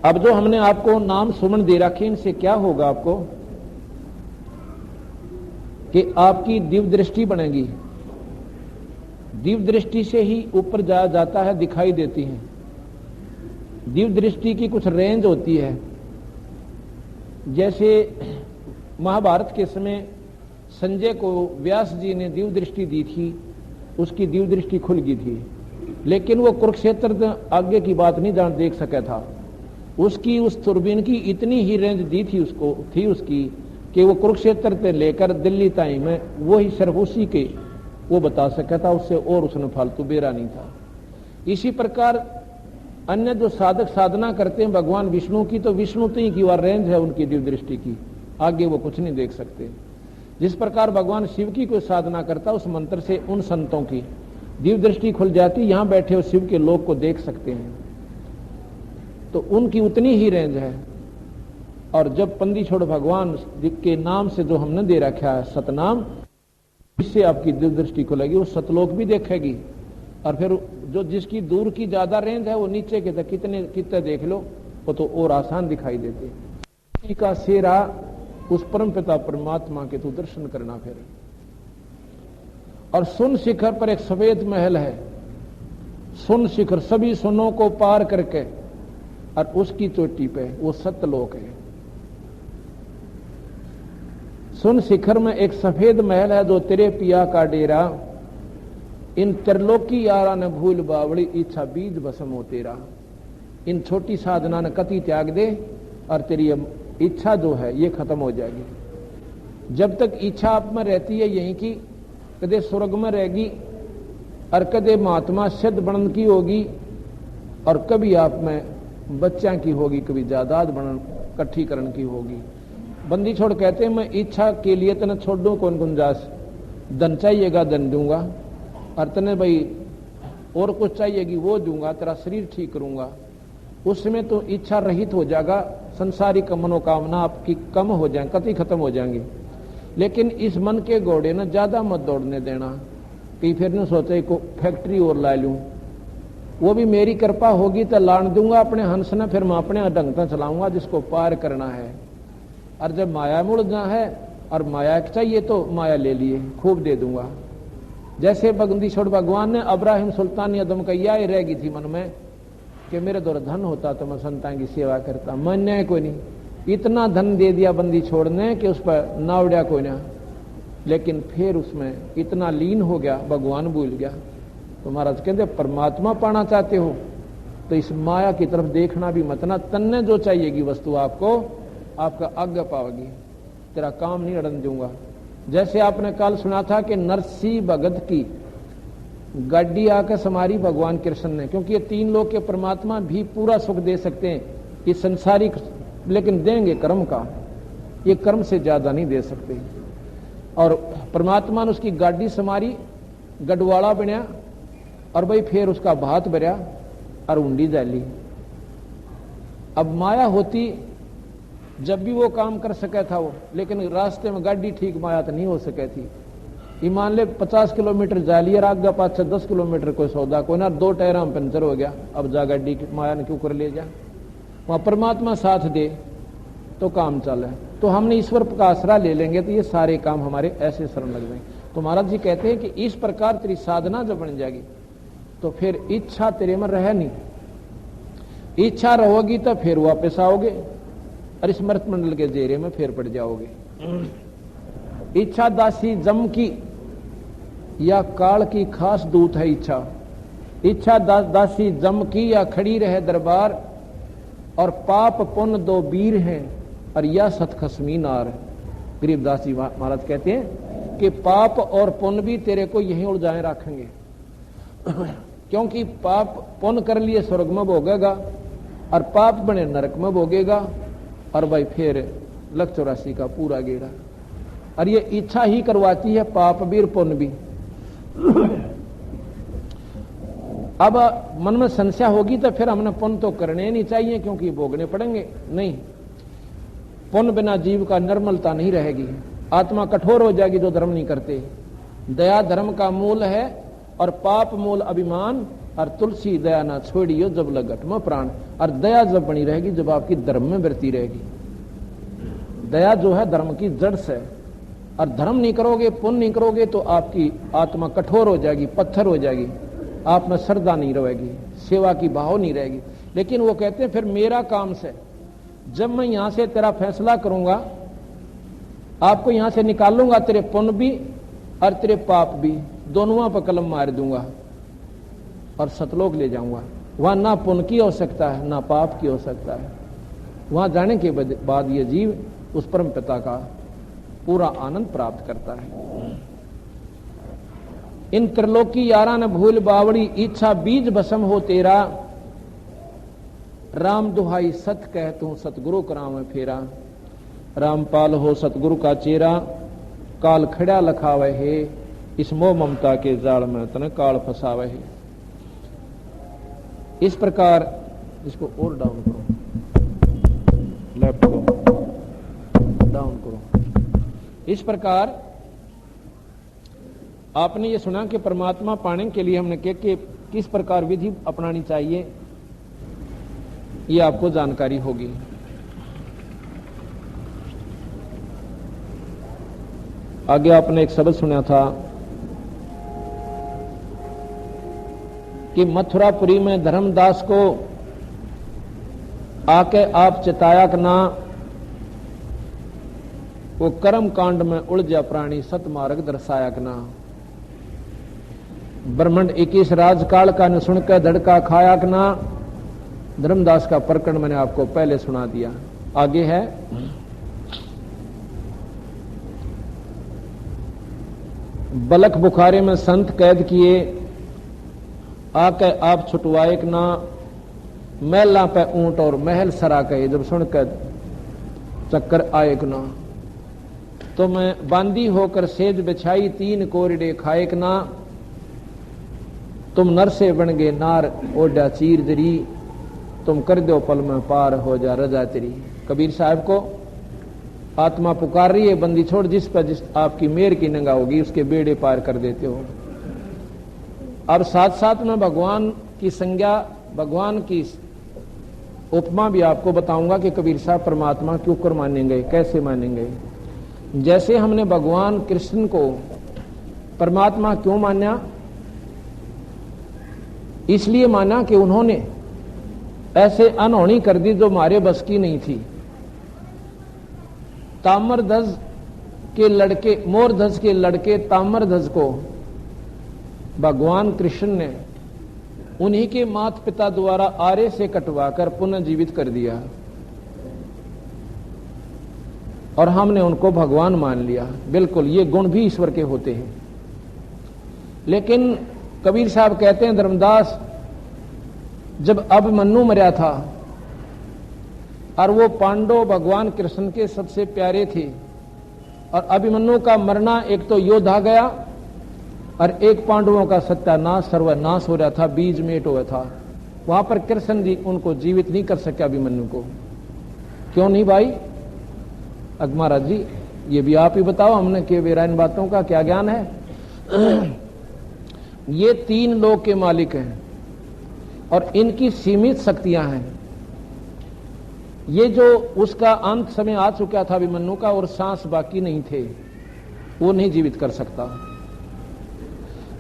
अब जो हमने आपको नाम सुमन दे रखे, इनसे क्या होगा आपको कि आपकी दिव्य दृष्टि बनेगी। दिव्य दृष्टि से ही ऊपर जाया जाता है, दिखाई देती है। दिव्य दृष्टि की कुछ रेंज होती है। जैसे महाभारत के समय संजय को व्यास जी ने दिव्य दृष्टि दी थी, उसकी दिव्य दृष्टि खुल गई थी, लेकिन वो कुरुक्षेत्र आगे की बात नहीं जान देख सका था। उसकी उस दूरबीन की इतनी ही रेंज दी थी उसकी कि वो कुरुक्षेत्र से लेकर दिल्ली ताई में वो ही सिर्फ उसी के वो बता सका था, उससे और उसने फालतू बेरा नहीं था। इसी प्रकार अन्य जो साधक साधना करते हैं भगवान विष्णु की, तो विष्णु तक की वह रेंज है उनकी दिव्य दृष्टि की, आगे वो कुछ नहीं देख सकते। जिस प्रकार भगवान शिव की कोई साधना करता, उस मंत्र से उन संतों की दिव्य दृष्टि खुल जाती, यहां बैठे हो शिव के लोक को देख सकते हैं, तो उनकी उतनी ही रेंज है। और जब पंदी छोड़ भगवान के नाम से जो हमने दे रखा है सतनाम, इससे आपकी दिव्य दृष्टि खुलेगी, वो सतलोक भी देखेगी। और फिर जो जिसकी दूर की ज्यादा रेंज है, वो नीचे के तक कितने देख लो, वो तो और आसान दिखाई देते। का सेरा उस परम पिता परमात्मा के तू दर्शन करना फिर। और सुन शिखर पर एक सफेद महल है, सुन शिखर सभी सुनों को पार करके, और उसकी चोटी पे वो सत्यलोक है। सुन शिखर में एक सफेद महल है, जो तेरे पिया का डेरा, इन त्रिलोकी यारा ने भूल बावड़ी, इच्छा बीज बसम हो तेरा। इन छोटी साधना ने कति त्याग दे, और तेरी इच्छा जो है ये खत्म हो जाएगी। जब तक इच्छा आप में रहती है यहीं की, कदे स्वर्ग में रहेगी, और कदे महात्मा सिद्ध बनन की होगी, और कभी आप में बच्चा की होगी, कभी जायदाद बनन इकट्ठीकरण की होगी। बंदी छोड़ कहते हैं, मैं इच्छा के लिए तने छोड़ दूं कौन गुंजाश, धन चाहिएगा धन दूंगा, और तने भाई और कुछ चाहिएगी वो दूंगा, तेरा शरीर ठीक करूंगा। उसमें तो इच्छा रहित हो जाएगा, संसारिक मनोकामना आपकी कम हो जाए, कति खत्म हो जाएंगी। लेकिन इस मन के घोड़े ने ज्यादा मत दौड़ने देना, कि फिर न सोचे को फैक्ट्री और ला लूं, वो भी मेरी कृपा होगी तो लान दूंगा अपने हंस ने, फिर मैं अपने ढंग से चलाऊंगा जिसको पार करना है। और जब माया मुड़ जा है और माया चाहिए तो माया ले लिए, खूब दे दूंगा। जैसे बंदी छोड़ भगवान ने अब्राहिम सुल्तान अदम का यह रहेगी थी मन में कि मेरे द्वारा धन होता तो मैं संतान की सेवा करता, मान्य कोई नहीं, इतना धन दे दिया बंदी छोड़ने कि उस पर नावड़ा कोई ना। लेकिन फिर उसमें इतना लीन हो गया, भगवान भूल गया। तो महाराज कहते परमात्मा पाना चाहते हो तो इस माया की तरफ देखना भी मत ना, तन्ने जो चाहिएगी वस्तु आपको, आपका आज्ञा पाओगी, तेरा काम नहीं अड़न दूंगा। जैसे आपने कल सुना था कि नरसी भगत की गाड़ी आकर समारी भगवान कृष्ण ने, क्योंकि ये तीन लोग के परमात्मा भी पूरा सुख दे सकते हैं, ये संसारिक, लेकिन देंगे कर्म का, ये कर्म से ज्यादा नहीं दे सकते। और परमात्मा ने उसकी गाड़ी समारी, गढ़वाड़ा बनया, और भाई फिर उसका भात भरया और उंडी डाली। अब माया होती जब भी वो काम कर सका था वो, लेकिन रास्ते में गाड़ी ठीक माया तो नहीं हो सके थी। ये मान ले 50 किलोमीटर जा लिया, आगे पाछे 10 किलोमीटर कोई सौदा कोई ना, 2 टायर में पंचर हो गया, अब जा गाड़ी माया ने क्यों कर ले जा। वहां परमात्मा साथ दे तो काम चले, तो हमने ईश्वर का आसरा ले लेंगे तो ये सारे काम हमारे ऐसे सरल लग जाएंगे। तो महाराज जी कहते हैं कि इस प्रकार तेरी साधना जब बन जाएगी तो फिर इच्छा तेरे में रह नहीं, इच्छा रहोगी तो फिर वापस आओगे और स्मृत मंडल के जेरे में फिर पड़ जाओगे। इच्छा दासी जम की या काल की खास दूत है इच्छा, इच्छा दासी जम की या खड़ी रहे दरबार, और पाप पुण्य दो वीर हैं और या सतखसमी नार। गरीबदास जी महाराज कहते हैं कि पाप और पुण्य भी तेरे को यहीं उलझाए रखेंगे, क्योंकि पाप पुण्य कर लिए स्वर्ग में भोगेगा और पाप बने नरक में भोगेगा, और भाई फिर 184 का पूरा गेड़ा। और ये इच्छा ही करवाती है पाप भी और पुण्य भी। अब मन में संशय होगी तो फिर हमने पुण्य तो करने नहीं चाहिए क्योंकि भोगने पड़ेंगे, नहीं, पुण्य बिना जीव का निर्मलता नहीं रहेगी, आत्मा कठोर हो जाएगी जो धर्म नहीं करते। दया धर्म का मूल है और पाप मूल अभिमान, और तुलसी दया ना छोड़ियो जब लगट में प्राण। और दया जब बनी रहेगी जब आपकी धर्म में वृत्ति रहेगी। दया जो है धर्म की जड़ से, और धर्म नहीं करोगे, पुण्य नहीं करोगे तो आपकी आत्मा कठोर हो जाएगी, पत्थर हो जाएगी, आप में श्रद्धा नहीं रहेगी, सेवा की भाव नहीं रहेगी। लेकिन वो कहते हैं फिर मेरा काम से, जब मैं यहां से तेरा फैसला करूंगा, आपको यहां से निकालूंगा, तेरे पुण्य भी और तेरे पाप भी दोनों पर कलम मार दूंगा और सतलोक ले जाऊंगा। वहां ना पुण्य की हो सकता है ना पाप की हो सकता है। वहां जाने के बाद ये जीव उस परम पिता का पूरा आनंद प्राप्त करता है। इन त्रिलोकी यारा न भूल बावड़ी, इच्छा बीज भस्म हो तेरा। राम दुहाई सत कह तू सतगुरु करावे फेरा। रामपाल हो सतगुरु का चेरा, काल खड़ा लखावे है। इस मोह ममता के जाल में तने काल फसावे है। इस प्रकार इसको और डाउन करो, लैपटॉप डाउन करो। इस प्रकार आपने ये सुना कि परमात्मा पाने के लिए हमने कि किस प्रकार विधि अपनानी चाहिए, ये आपको जानकारी होगी। आगे आपने एक शब्द सुना था कि मथुरापुरी में धर्मदास को आके आप चिताया ना, वो कर्म कांड में उलझा प्राणी सतमार्ग दर्शाया ना। ब्रह्मंड 21 राजकाल का न सुनकर धड़का खाया ना। धर्मदास का प्रकरण मैंने आपको पहले सुना दिया। आगे है बलक बुखारे में संत कैद किए, आके आप छुटवाए ना। महला पे ऊंट और महल सरा कहे, जब सुनकर चक्कर आए ना। तो मैं बांदी होकर सेज बिछाई, 3 कोरडे खाए ना। तुम नर से बन गए नार, ओडा चीर दरी। तुम कर दो पल में पार हो जा रजा तेरी। कबीर साहब को आत्मा पुकार रही है, बंदी छोड़, जिस पर जिस आपकी मेर की नंगा होगी उसके बेड़े पार कर देते हो। अब साथ साथ में भगवान की संज्ञा, भगवान की उपमा भी आपको बताऊंगा कि कबीर साहब परमात्मा क्यों कर मानेंगे, कैसे मानेंगे। जैसे हमने भगवान कृष्ण को परमात्मा क्यों माना, इसलिए माना कि उन्होंने ऐसे अनहोनी कर दी जो हमारे बस की नहीं थी। ताम्रध्वज के लड़के, मोरध्वज के लड़के ताम्रध्वज को भगवान कृष्ण ने उन्हीं के माता पिता द्वारा आरे से कटवाकर पुनः जीवित कर दिया और हमने उनको भगवान मान लिया। बिल्कुल, ये गुण भी ईश्वर के होते हैं। लेकिन कबीर साहब कहते हैं, धर्मदास जब अभिमन्यु मरा था और वो पांडव भगवान कृष्ण के सबसे प्यारे थे, और अभिमन्यु का मरना, एक तो योद्धा गया और एक पांडवों का सत्यानाश सर्वनाश हो रहा था, बीज मेट हुआ था। वहां पर कृष्ण जी उनको जीवित नहीं कर सके अभिमन्यु को। क्यों नहीं भाई? अग महाराज जी, ये भी आप ही बताओ, हमने कि वेरा इन बातों का क्या ज्ञान है। ये 3 लोक के मालिक हैं और इनकी सीमित शक्तियां हैं। ये जो उसका अंत समय आ चुका था अभिमन्यु का, और सांस बाकी नहीं थे, वो नहीं जीवित कर सकता।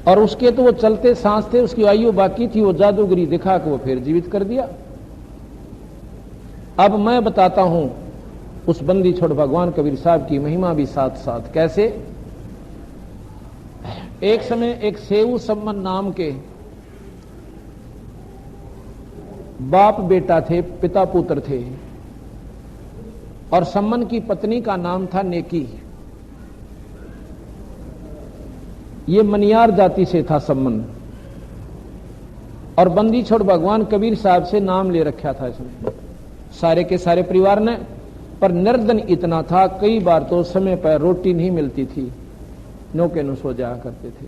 और उसके तो वो चलते सांस थे, उसकी आयु बाकी थी, वो जादूगरी दिखा के वो फिर जीवित कर दिया। अब मैं बताता हूं उस बंदी छोड़ भगवान कबीर साहब की महिमा भी साथ साथ। कैसे? एक समय एक सेऊ सम्मन नाम के बाप बेटा थे, पिता पुत्र थे, और सम्मन की पत्नी का नाम था नेकी। ये मनियार जाति से था सम्मन, और बंदी छोड़ भगवान कबीर साहब से नाम ले रखा था इसने, सारे के सारे परिवार ने। पर निर्धन इतना था, कई बार तो समय पर रोटी नहीं मिलती थी, नौके नु सो जाया करते थे।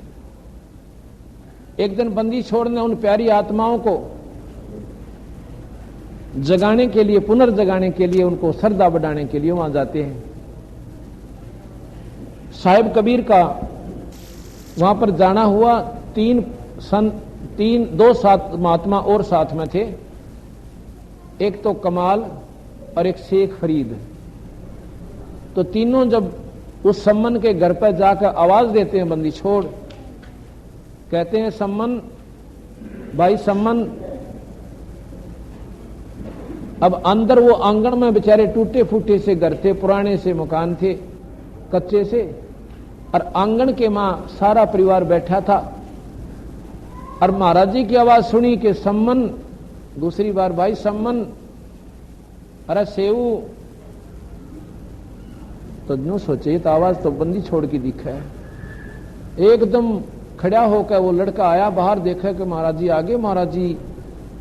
एक दिन बंदी छोड़ ने उन प्यारी आत्माओं को जगाने के लिए, पुनर्जगाने के लिए, उनको श्रद्धा बढ़ाने के लिए वहां जाते हैं। साहिब कबीर का वहां पर जाना हुआ। 2 साथ महात्मा और साथ में थे, एक तो कमाल और एक शेख फरीद। तो तीनों जब उस सम्मन के घर पर जाकर आवाज देते हैं, बंदी छोड़, कहते हैं सम्मन, भाई सम्मन। अब अंदर वो आंगन में बेचारे टूटे फूटे से घर थे, पुराने से मकान थे, कच्चे से, और आंगन के मां सारा परिवार बैठा था। और महाराज जी की आवाज सुनी कि सम्मन, दूसरी बार भाई सम्मन, अरे सेऊ। तो यूं सोचे तो आवाज तो बंदी छोड़ की दिखा है, एकदम खड़ा होकर वो लड़का आया, बाहर देखा कि महाराज जी आगे, महाराज जी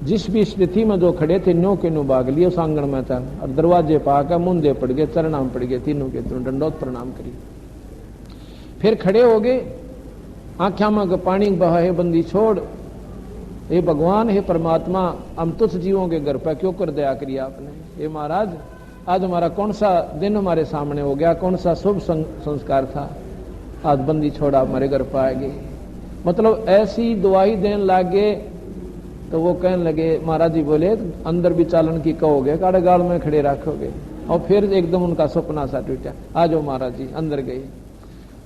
जिस भी स्थिति में जो खड़े थे न्यो के न्यो भाग लिए उस आंगन में था, और दरवाजे पाकर मुंदे पड़ गए, चरणाम पड़ गए, तीनों के तीनों दंडोत प्रणाम करी। फिर खड़े हो गए, आंखों में पानी बहा, है बंदी छोड़, हे भगवान, हे परमात्मा, हम तुच्छ जीवों के घर पर क्यों कर दया करी आपने। हे महाराज, आज हमारा कौन सा दिन हमारे सामने हो गया, कौन सा शुभ संस्कार था, आज बंदी छोड़ा हमारे घर पर आ गए। मतलब ऐसी दुआई देने लागे। तो वो कहने लगे, महाराज जी बोले अंदर भी चालन की कहोगे, काड़े गाल में खड़े रखोगे। और फिर एकदम उनका सपना सा टूटा, आ जाओ महाराज जी। अंदर गए,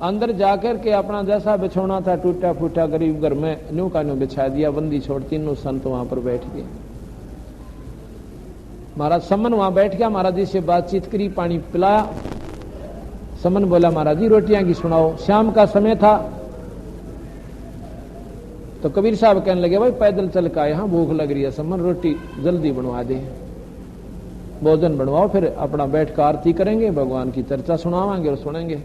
अंदर जाकर के अपना जैसा बिछौना था टूटा फूटा गरीब घर में न्यू का न्यू बिछा दिया, बंदी छोड़, तीनों संत वहां पर बैठ गए। महाराज समन वहां बैठ गया, महाराज जी से बातचीत करी, पानी पिलाया। समन बोला, महाराज जी रोटियां की सुनाओ। शाम का समय था। तो कबीर साहब कहने लगे, भाई पैदल चल का यहां भूख लग रही है, समन रोटी जल्दी बनवा दे, भोजन बनवाओ, फिर अपना बैठ कर आरती करेंगे, भगवान की चर्चा सुनावांगे और सुनेंगे।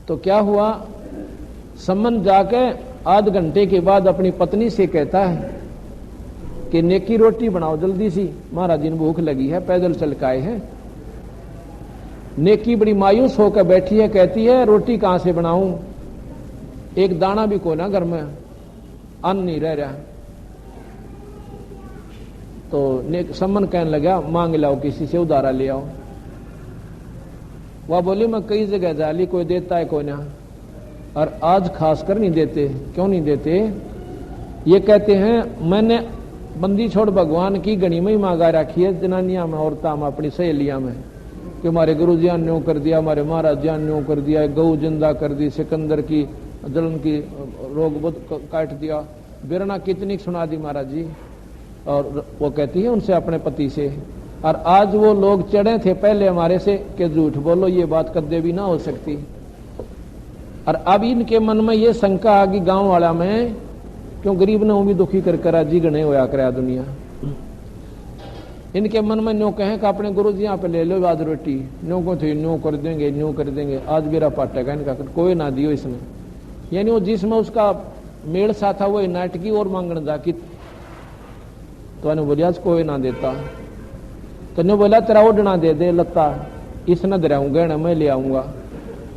तो क्या हुआ, समन जाके आध घंटे के बाद अपनी पत्नी से कहता है कि नेकी रोटी बनाओ जल्दी सी, महाराज जी ने भूख लगी है, पैदल चल के आए हैं। नेकी बड़ी मायूस होकर बैठी है, कहती है रोटी कहां से बनाऊं, एक दाना भी को ना घर में, अन्न नहीं रह रहा। तो समन कहने लगा, मांग लाओ किसी से, उधारा ले आओ। वह बोली, मैं कई जगह जाली, कोई देता है कोई ना, और आज खासकर नहीं देते। क्यों नहीं देते? ये कहते हैं मैंने बंदी छोड़ भगवान की गणी में ही मांगा रखी है, जनानियां में, औरता में, अपनी सहेलियां में, कि हमारे गुरु जी न्यो कर दिया, हमारे महाराज जी न्यो कर दिया, गऊ जिंदा कर दी, सिकंदर की जलन की रोग बुद्ध काट दिया, बिरना कितनी सुना दी महाराज जी। और वो कहती है उनसे अपने पति से, और आज वो लोग चढ़े थे पहले हमारे से कि झूठ बोलो, ये बात कदे भी ना हो सकती। और अब इनके मन में ये शंका आ गई गांव वाला में, क्यों गरीब ने वो भी दुखी कर करा जी गणे होया करा दुनिया। इनके मन में न्यो कहें कि अपने गुरु जी यहाँ पे ले लो आज रोटी, न्यो को थे न्यो कर देंगे, न्यो कर देंगे, आज मेरा पाटेगा इनका, कोई ना दियो इसने। यानी वो जिसमें उसका मेड़ सा था वो नाटकी और मांगण जाकी। तो मैंने बोलिया आज कोई ना देता। तो न्यो बोला तेरा ओढ़ना दे दे लत्ता, इसने धराऊं गहना मैं ले आऊंगा।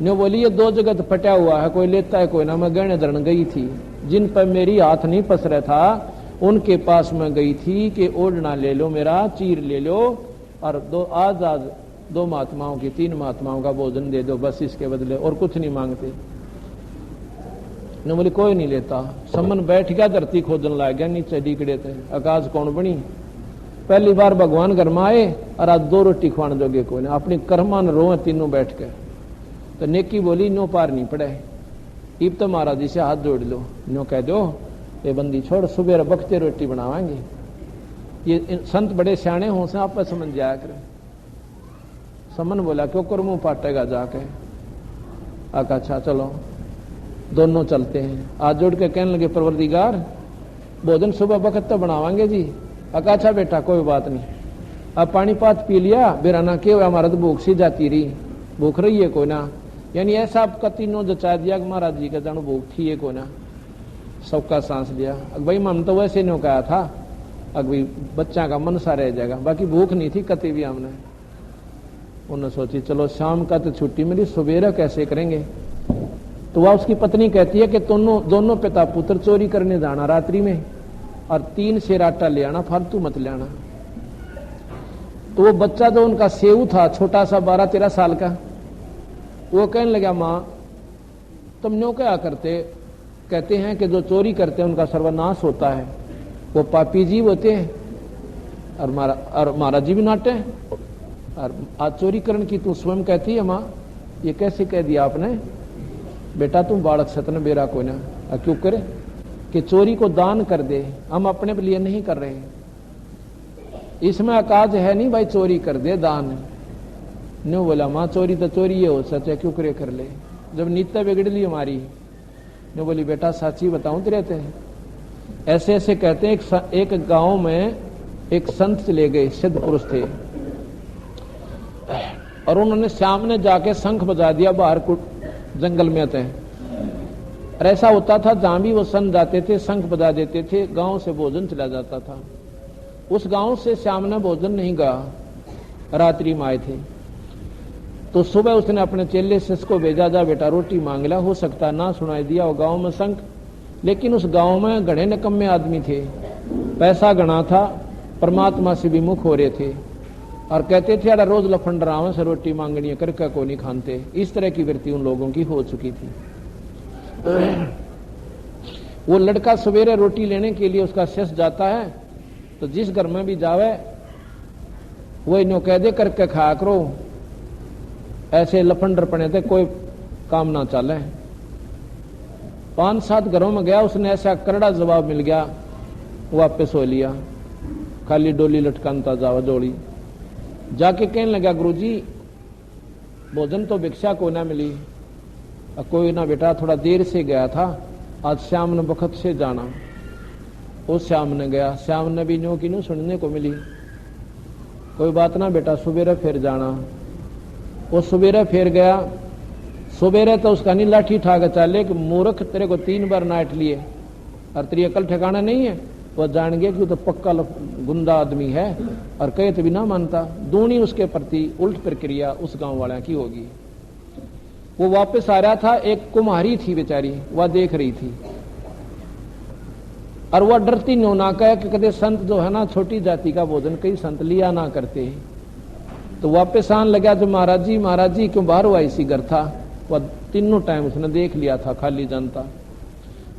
न्यो बोली ये दो जगह फटा हुआ है, कोई लेता है कोई ना, मैं गहने धरण गई थी, जिन पर मेरी हाथ नहीं पस रहा था उनके पास मैं गई थी कि ओढ़ना ले लो मेरा, चीर ले लो, और आज दो महात्माओं की, 3 महात्माओं का भोजन दे दो, बस इसके बदले और कुछ नहीं मांगते। ने बोली कोई नहीं लेता। समन बैठ गया, धरती खोदन लग गया, नीचे डीकड़े थे, आकाश कौन बनी। पहली बार भगवान घर में आए और आज 2 रोटी खुआने जोगे कोई ना, अपनी कर्मान रोए तीनों बैठ के। तो नेकी बोली नो पार नहीं पड़े, इब तो महाराज जी से हाथ जोड़ लो, नो कह दो ये बंदी छोड़, सुबह बखते रोटी बनावाएंगे। ये संत बड़े सियाणे हों से आप समझ जाया करें। समन बोला क्यों कर मुंह पाटेगा जाके। आका अच्छा चलो दोनों चलते हैं। आज जोड़ के कहने लगे परवरदिगार भोजन सुबह वक्त तो बनावांगे जी। आका अच्छा बेटा कोई बात नहीं, अब पानी पात पी लिया, बिराना के हमारा तो भूख सी जाती रही, भूख रही है कोई ना। यानी ऐसा कति नो जचा दिया कि महाराज जी का जानो भूख थी है कोई ना। सबका सांस लिया। भाई हम तो वैसे नो कहा था, अभी बच्चा का मन सा रह जाएगा, बाकी भूख नहीं थी कति भी हमने। उन्होंने सोची चलो शाम का तो छुट्टी मिली, सवेरा कैसे करेंगे। तो वह उसकी पत्नी कहती है कि दोनों पिता पुत्र चोरी करने जाना रात्रि में, और 3 सेर आटा ले आना, फालतू मत ले आना। तो वो बच्चा जो उनका सेऊ था छोटा सा 12-13 साल का, वो कहने लगा माँ तुम न्यों क्या करते। कहते हैं कि जो चोरी करते हैं उनका सर्वनाश होता है, वो पापी जीव होते हैं, और महाराज जी भी नाटे हैं। और आज चोरी करने की तू स्वयं कहती है माँ, ये कैसे कह दिया आपने। बेटा तुम बालक सतन बेरा को ना, क्यों करे कि चोरी को दान कर दे, हम अपने लिए नहीं कर रहे। इसमें अकाज है नहीं भाई, चोरी कर दे दान। न्यू बोला माँ चोरी तो चोरी ये हो सच है, क्यों करे कर ले, जब नीति बिगड़ ली हमारी। न्यू बोली बेटा साची बताऊं तेरे रहते हैं ऐसे ऐसे कहते हैं। एक गांव में एक संत चले गए, सिद्ध पुरुष थे, और उन्होंने सामने जाके शंख बजा दिया, बाहर जंगल में थे। और ऐसा होता था जहां भी वो संत जाते थे, शंख बजा देते थे, गांव से भोजन चला जाता था। उस गांव से श्याम ने भोजन नहीं कहा, रात्रि में आए थे तो सुबह उसने अपने चेले से इसको भेजा, जा बेटा रोटी मांग ला, हो सकता ना सुनाई दिया वो गांव में शंख। लेकिन उस गांव में घने निकम्मे आदमी थे, पैसा गणा था, परमात्मा से विमुख हो रहे थे और कहते थे अरे रोज लफंडराव से रोटी मांगनी है, करके को नहीं खाते। इस तरह की वृत्ति उन लोगों की हो चुकी थी। वो लड़का सवेरे रोटी लेने के लिए उसका शेष जाता है तो जिस घर में भी जावे वो इन्हों कह दे करके खाया करो, ऐसे लफंडर पड़े थे कोई काम ना चले। 5-7 घरों में गया, उसने ऐसा करड़ा जवाब मिल गया, वापस हो लिया, खाली डोली लटकानता जावा जोड़ी। जाके कहने लगा गुरुजी भोजन तो भिक्षा को ना मिली, कोई ना बेटा थोड़ा देर से गया था, आज श्याम ने बखत से जाना। उस श्याम ने गया, श्याम ने भी न्यों की न्यों सुनने को मिली, कोई बात ना बेटा सुबेरे फिर जाना। वो सुबेरे फिर गया, सुबेरे तो उसका नहीं लाठी ठाक चाले कि मूर्ख तेरे को 3 बार नाट लिए और तेरी अकल ठिकाना नहीं है। वह जान गया कि वो तो पक्का गुंदा आदमी है और कहे तो भी ना मानता। दूनी उसके प्रति उल्ट प्रक्रिया उस गांव वाले की होगी। वो वापस आ रहा था, एक कुम्हारी थी बेचारी, वह देख रही थी और वह डरती न्यों ना कहे कि कदे संत जो है ना छोटी जाति का भोजन कई संत लिया ना करते। तो वापस आने लगा, जो महाराज जी क्यों बाहर हुआ इसी घर था। वह तीनों टाइम उसने देख लिया था, खाली जनता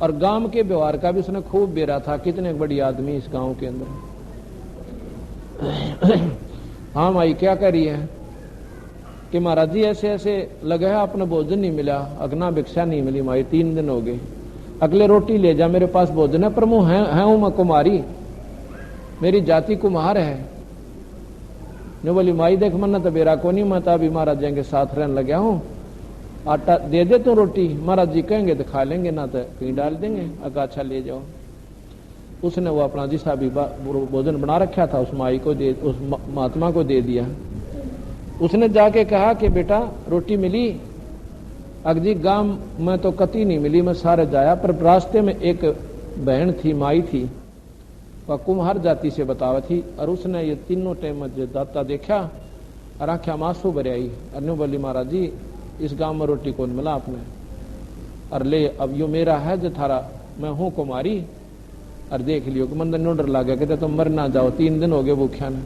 और गांव के व्यवहार का भी उसने खूब बेरा था, कितने बड़ी आदमी इस गांव के अंदर। हाँ माई क्या कह रही है कि महाराज जी ऐसे ऐसे लगा है आपने भोजन नहीं मिला, अगना भिक्षा नहीं मिली माई, 3 दिन हो गए, अगले रोटी ले जा, मेरे पास भोजन है, पर मैं हूं मैं कुमारी, मेरी जाति कुम्हार है। जो बोली माई देख मन तो बेरा को नहीं, मैं तो अभी महाराज जी के साथ रहने लगा हूं, आटा दे दे तो रोटी, महाराज जी कहेंगे तो खा लेंगे, ना तो कहीं डाल देंगे, अगर अच्छा ले जाओ। उसने वो अपना जिसा भी भोजन बना रखा था उस माई को दे, उस महात्मा को दे दिया। उसने जाके कहा कि बेटा रोटी मिली? अगजी गांव में तो कती नहीं मिली, मैं सारे जाया, पर रास्ते में एक बहन थी, माई थी, वह कुम्हार जाति से बतावा थी और उसने ये तीनों टाइम जो दाता देखा और आख्या मासू भर आई। अनु बोली महाराज जी इस गांव में रोटी कौन मिला आपने, और ले अब यो मेरा है जो थारा, मैं हूं कुमारी, और देख लियो कि मंदिर नो डर लागे, कहते तुम मर ना जाओ, 3 दिन हो गए भूख्या ने।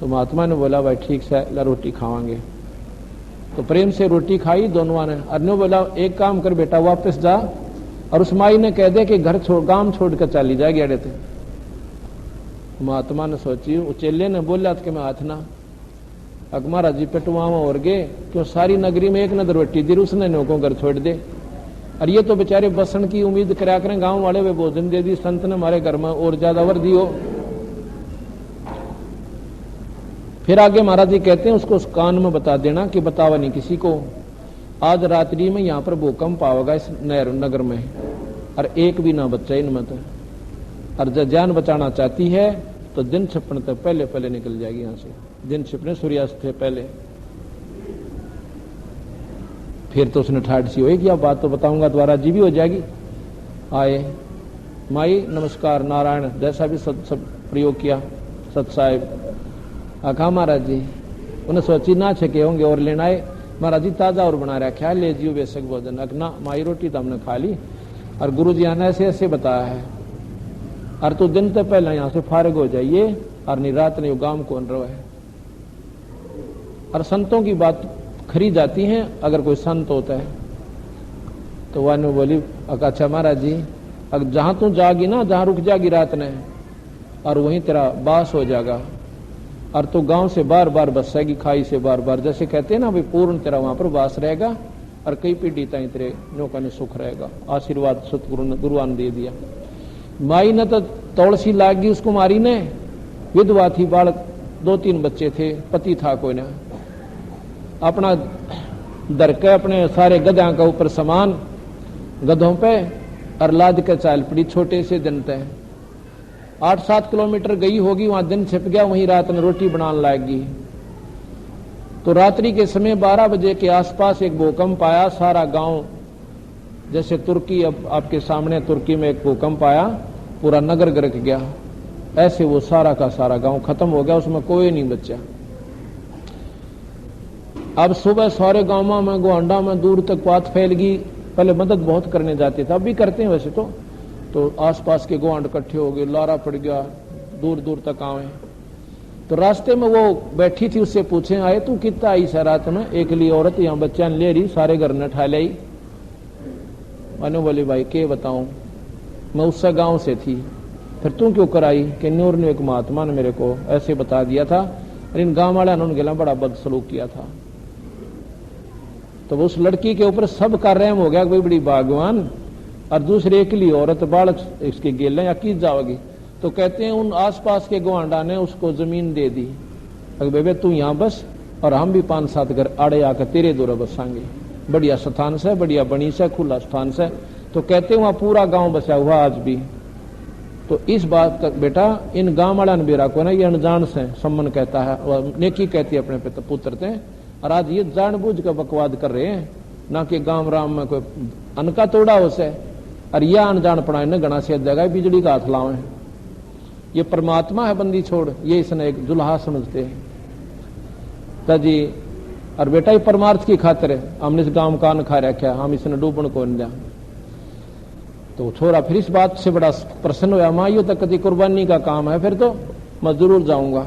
तो महात्मा ने बोला भाई ठीक से ला रोटी खावांगे। तो प्रेम से रोटी खाई दोनों ने। अनु बोला एक काम कर बेटा वापस जा और उस माई ने कह दे कि घर छोड़ गांव छोड़ कर चली जाएगी अड़े थे। महात्मा ने सोची, उचेले ने बोला कि मैं हाथ ना अकमारा जी पेटुआ और गए, क्यों सारी नगरी में एक न रोटी दी, उसने नौकों घर छोड़ दे। और ये तो बेचारे बसन की उम्मीद करा करें, गांव वाले वे भोजन दे दी, संत ने हमारे घर में और ज्यादा वर दी हो। फिर आगे महाराज जी कहते हैं उसको उस कान में बता देना कि बतावा नहीं किसी को, आज रात्रि में यहाँ पर भूकंप आवेगा इस नगर में, और एक भी ना बच्चा इनमें तो, और जब जान बचाना चाहती है तो दिन छिपने तक पहले पहले निकल जाएगी यहाँ से, दिन छिपने सूर्यास्त से पहले। फिर तो उसने ठाठ सी होगी, अब बात तो बताऊंगा द्वारा जी भी हो जाएगी। आए माई नमस्कार नारायण, जैसा भी सब प्रयोग किया सत साहेब। आखा महाराज जी उन्हें सोची ना छके होंगे और लेना आए, महाराज जी ताजा और बना रखा है, ले जियो बेशक भोजन। अकना माई रोटी तो हमने खा ली और गुरु जी ने ऐसे ऐसे बताया है, और तो दिन तो पहले यहाँ से फारग हो जाइए, और नहीं रात नहीं गांव कौन रहा है। और संतों की बात खरी जाती है, अगर कोई संत होता है तो वह ने बोली अच्छा महाराज जी अगर जहां तू जागी ना, जहां रुक जागी रात ने, और वहीं तेरा बास हो जाएगा, और तू गांव से बार बार बसेगी, खाई से बार बार, जैसे कहते हैं ना भाई पूर्ण तेरा वहां पर बास रहेगा, और कई पीढ़ी तक तेरे नौका ने सुख रहेगा। आशीर्वाद सतगुरु ने गुरुआन दे दिया। माई ने तो तोड़सी लाग गई, उसको मारी ने, विधवा थी, बालक 2-3 बच्चे थे, पति था कोई ना, अपना दर के अपने सारे गधा का ऊपर सामान गधों पे और लाद के चाल पड़ी, छोटे से दिन तय 8-7 किलोमीटर गई होगी, वहां दिन छिप गया, वहीं रात में रोटी बनाने लागी। तो रात्रि के समय 12 बजे के आसपास एक भूकंप आया, सारा गांव जैसे तुर्की, अब आपके सामने तुर्की में एक भूकंप आया, पूरा नगर गरक गया, ऐसे वो सारा का सारा गांव खत्म हो गया, उसमें कोई नहीं बचा। अब सुबह सारे गांवों में, गोंडा में दूर तक बात फैल गई। पहले मदद बहुत करने जाते थे, अब भी करते हैं वैसे तो आसपास के गोंड इकट्ठे हो गए, लारा पड़ गया, दूर दूर तक आवे। तो रास्ते में वो बैठी थी, उससे पूछे, आए तू कितना आई सर रात में? एक ली औरत यहाँ बच्चा ले रही, सारे घर ने ठा लाई। मैंने बोली भाई के बताऊं, मैं उससे गांव से थी। फिर तू क्यों कराई? कि नूर ने एक महात्मा ने मेरे को ऐसे बता दिया था, और इन गांव वाले ने गला बड़ा बदसलूक किया था। तो उस लड़की के ऊपर सब का रहम हो गया, कोई बड़ी भगवान, और दूसरे एक ली औरत बालक इसके गेले या की जाओगी। तो कहते हैं उन आसपास के गोंडा ने उसको जमीन दे दी, अगर बेबे तू यहाँ बस, और हम भी 5-7 घर आड़े आकर तेरे दूर बसांगे, बढ़िया स्थान से, बढ़िया बनी से, खुला स्थान से। तो कहते हैं वहां पूरा गांव बसा हुआ आज भी। तो इस बात तक बेटा इन गांव वाला बेरा को ना ये अनजान से सम्मन कहता है, और नेकी कहती है अपने पुत्र से, और आज ये जानबूझ कर बकवाद कर रहे हैं ना कि गांव राम में कोई अनका तोड़ा उसे, और यह अनजान पड़ा न गणा से जगह बिजली का हाथ लावे। ये परमात्मा है बंदी छोड़, ये इसने एक दुल्हा समझते हैं ताजी। और बेटा ये परमार्थ की खातिर है, हमने इस गांव का अन्न खा रखा, हम इसने डूबन को न जा। तो छोरा फिर इस बात से बड़ा प्रसन्न हुआ, माँ यो तक कभी कुर्बानी का काम है, फिर तो मैं जरूर जाऊंगा।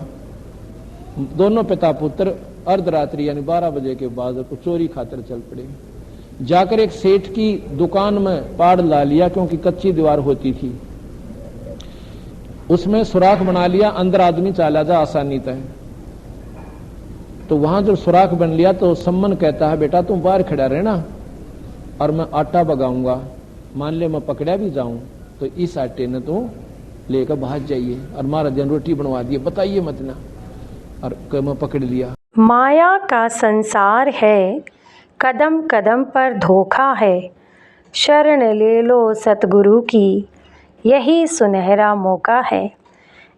दोनों पिता पुत्र अर्धरात्रि यानी 12 बजे के बाद चोरी खातिर चल पड़े। जाकर एक सेठ की दुकान में पाड़ ला लिया, क्योंकि कच्ची दीवार होती थी, उसमें सुराख बना लिया, अंदर आदमी चला जा आसानी तय। तो वहां जो सुराख बन लिया तो सम्मन कहता है, बेटा तुम बाहर खड़ा रहना और मैं आटा बगाऊंगा, मान ले मैं पकड़ा भी जाऊं तो इस आटे ने तो लेकर बाहर जाइए, और महाराज जन रोटी बनवा दिए, बताइए मत ना। और मैं पकड़ लिया।
माया का संसार है, कदम कदम पर धोखा है, शरण ले लो सतगुरु की, यही सुनहरा मौका है।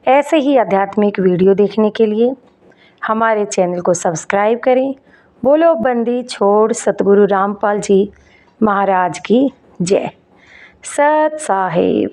ऐसे ही आध्यात्मिक वीडियो देखने के लिए हमारे चैनल को सब्सक्राइब करें। बोलो बंदी छोड़ सतगुरु रामपाल जी महाराज की जय। सत साहिब।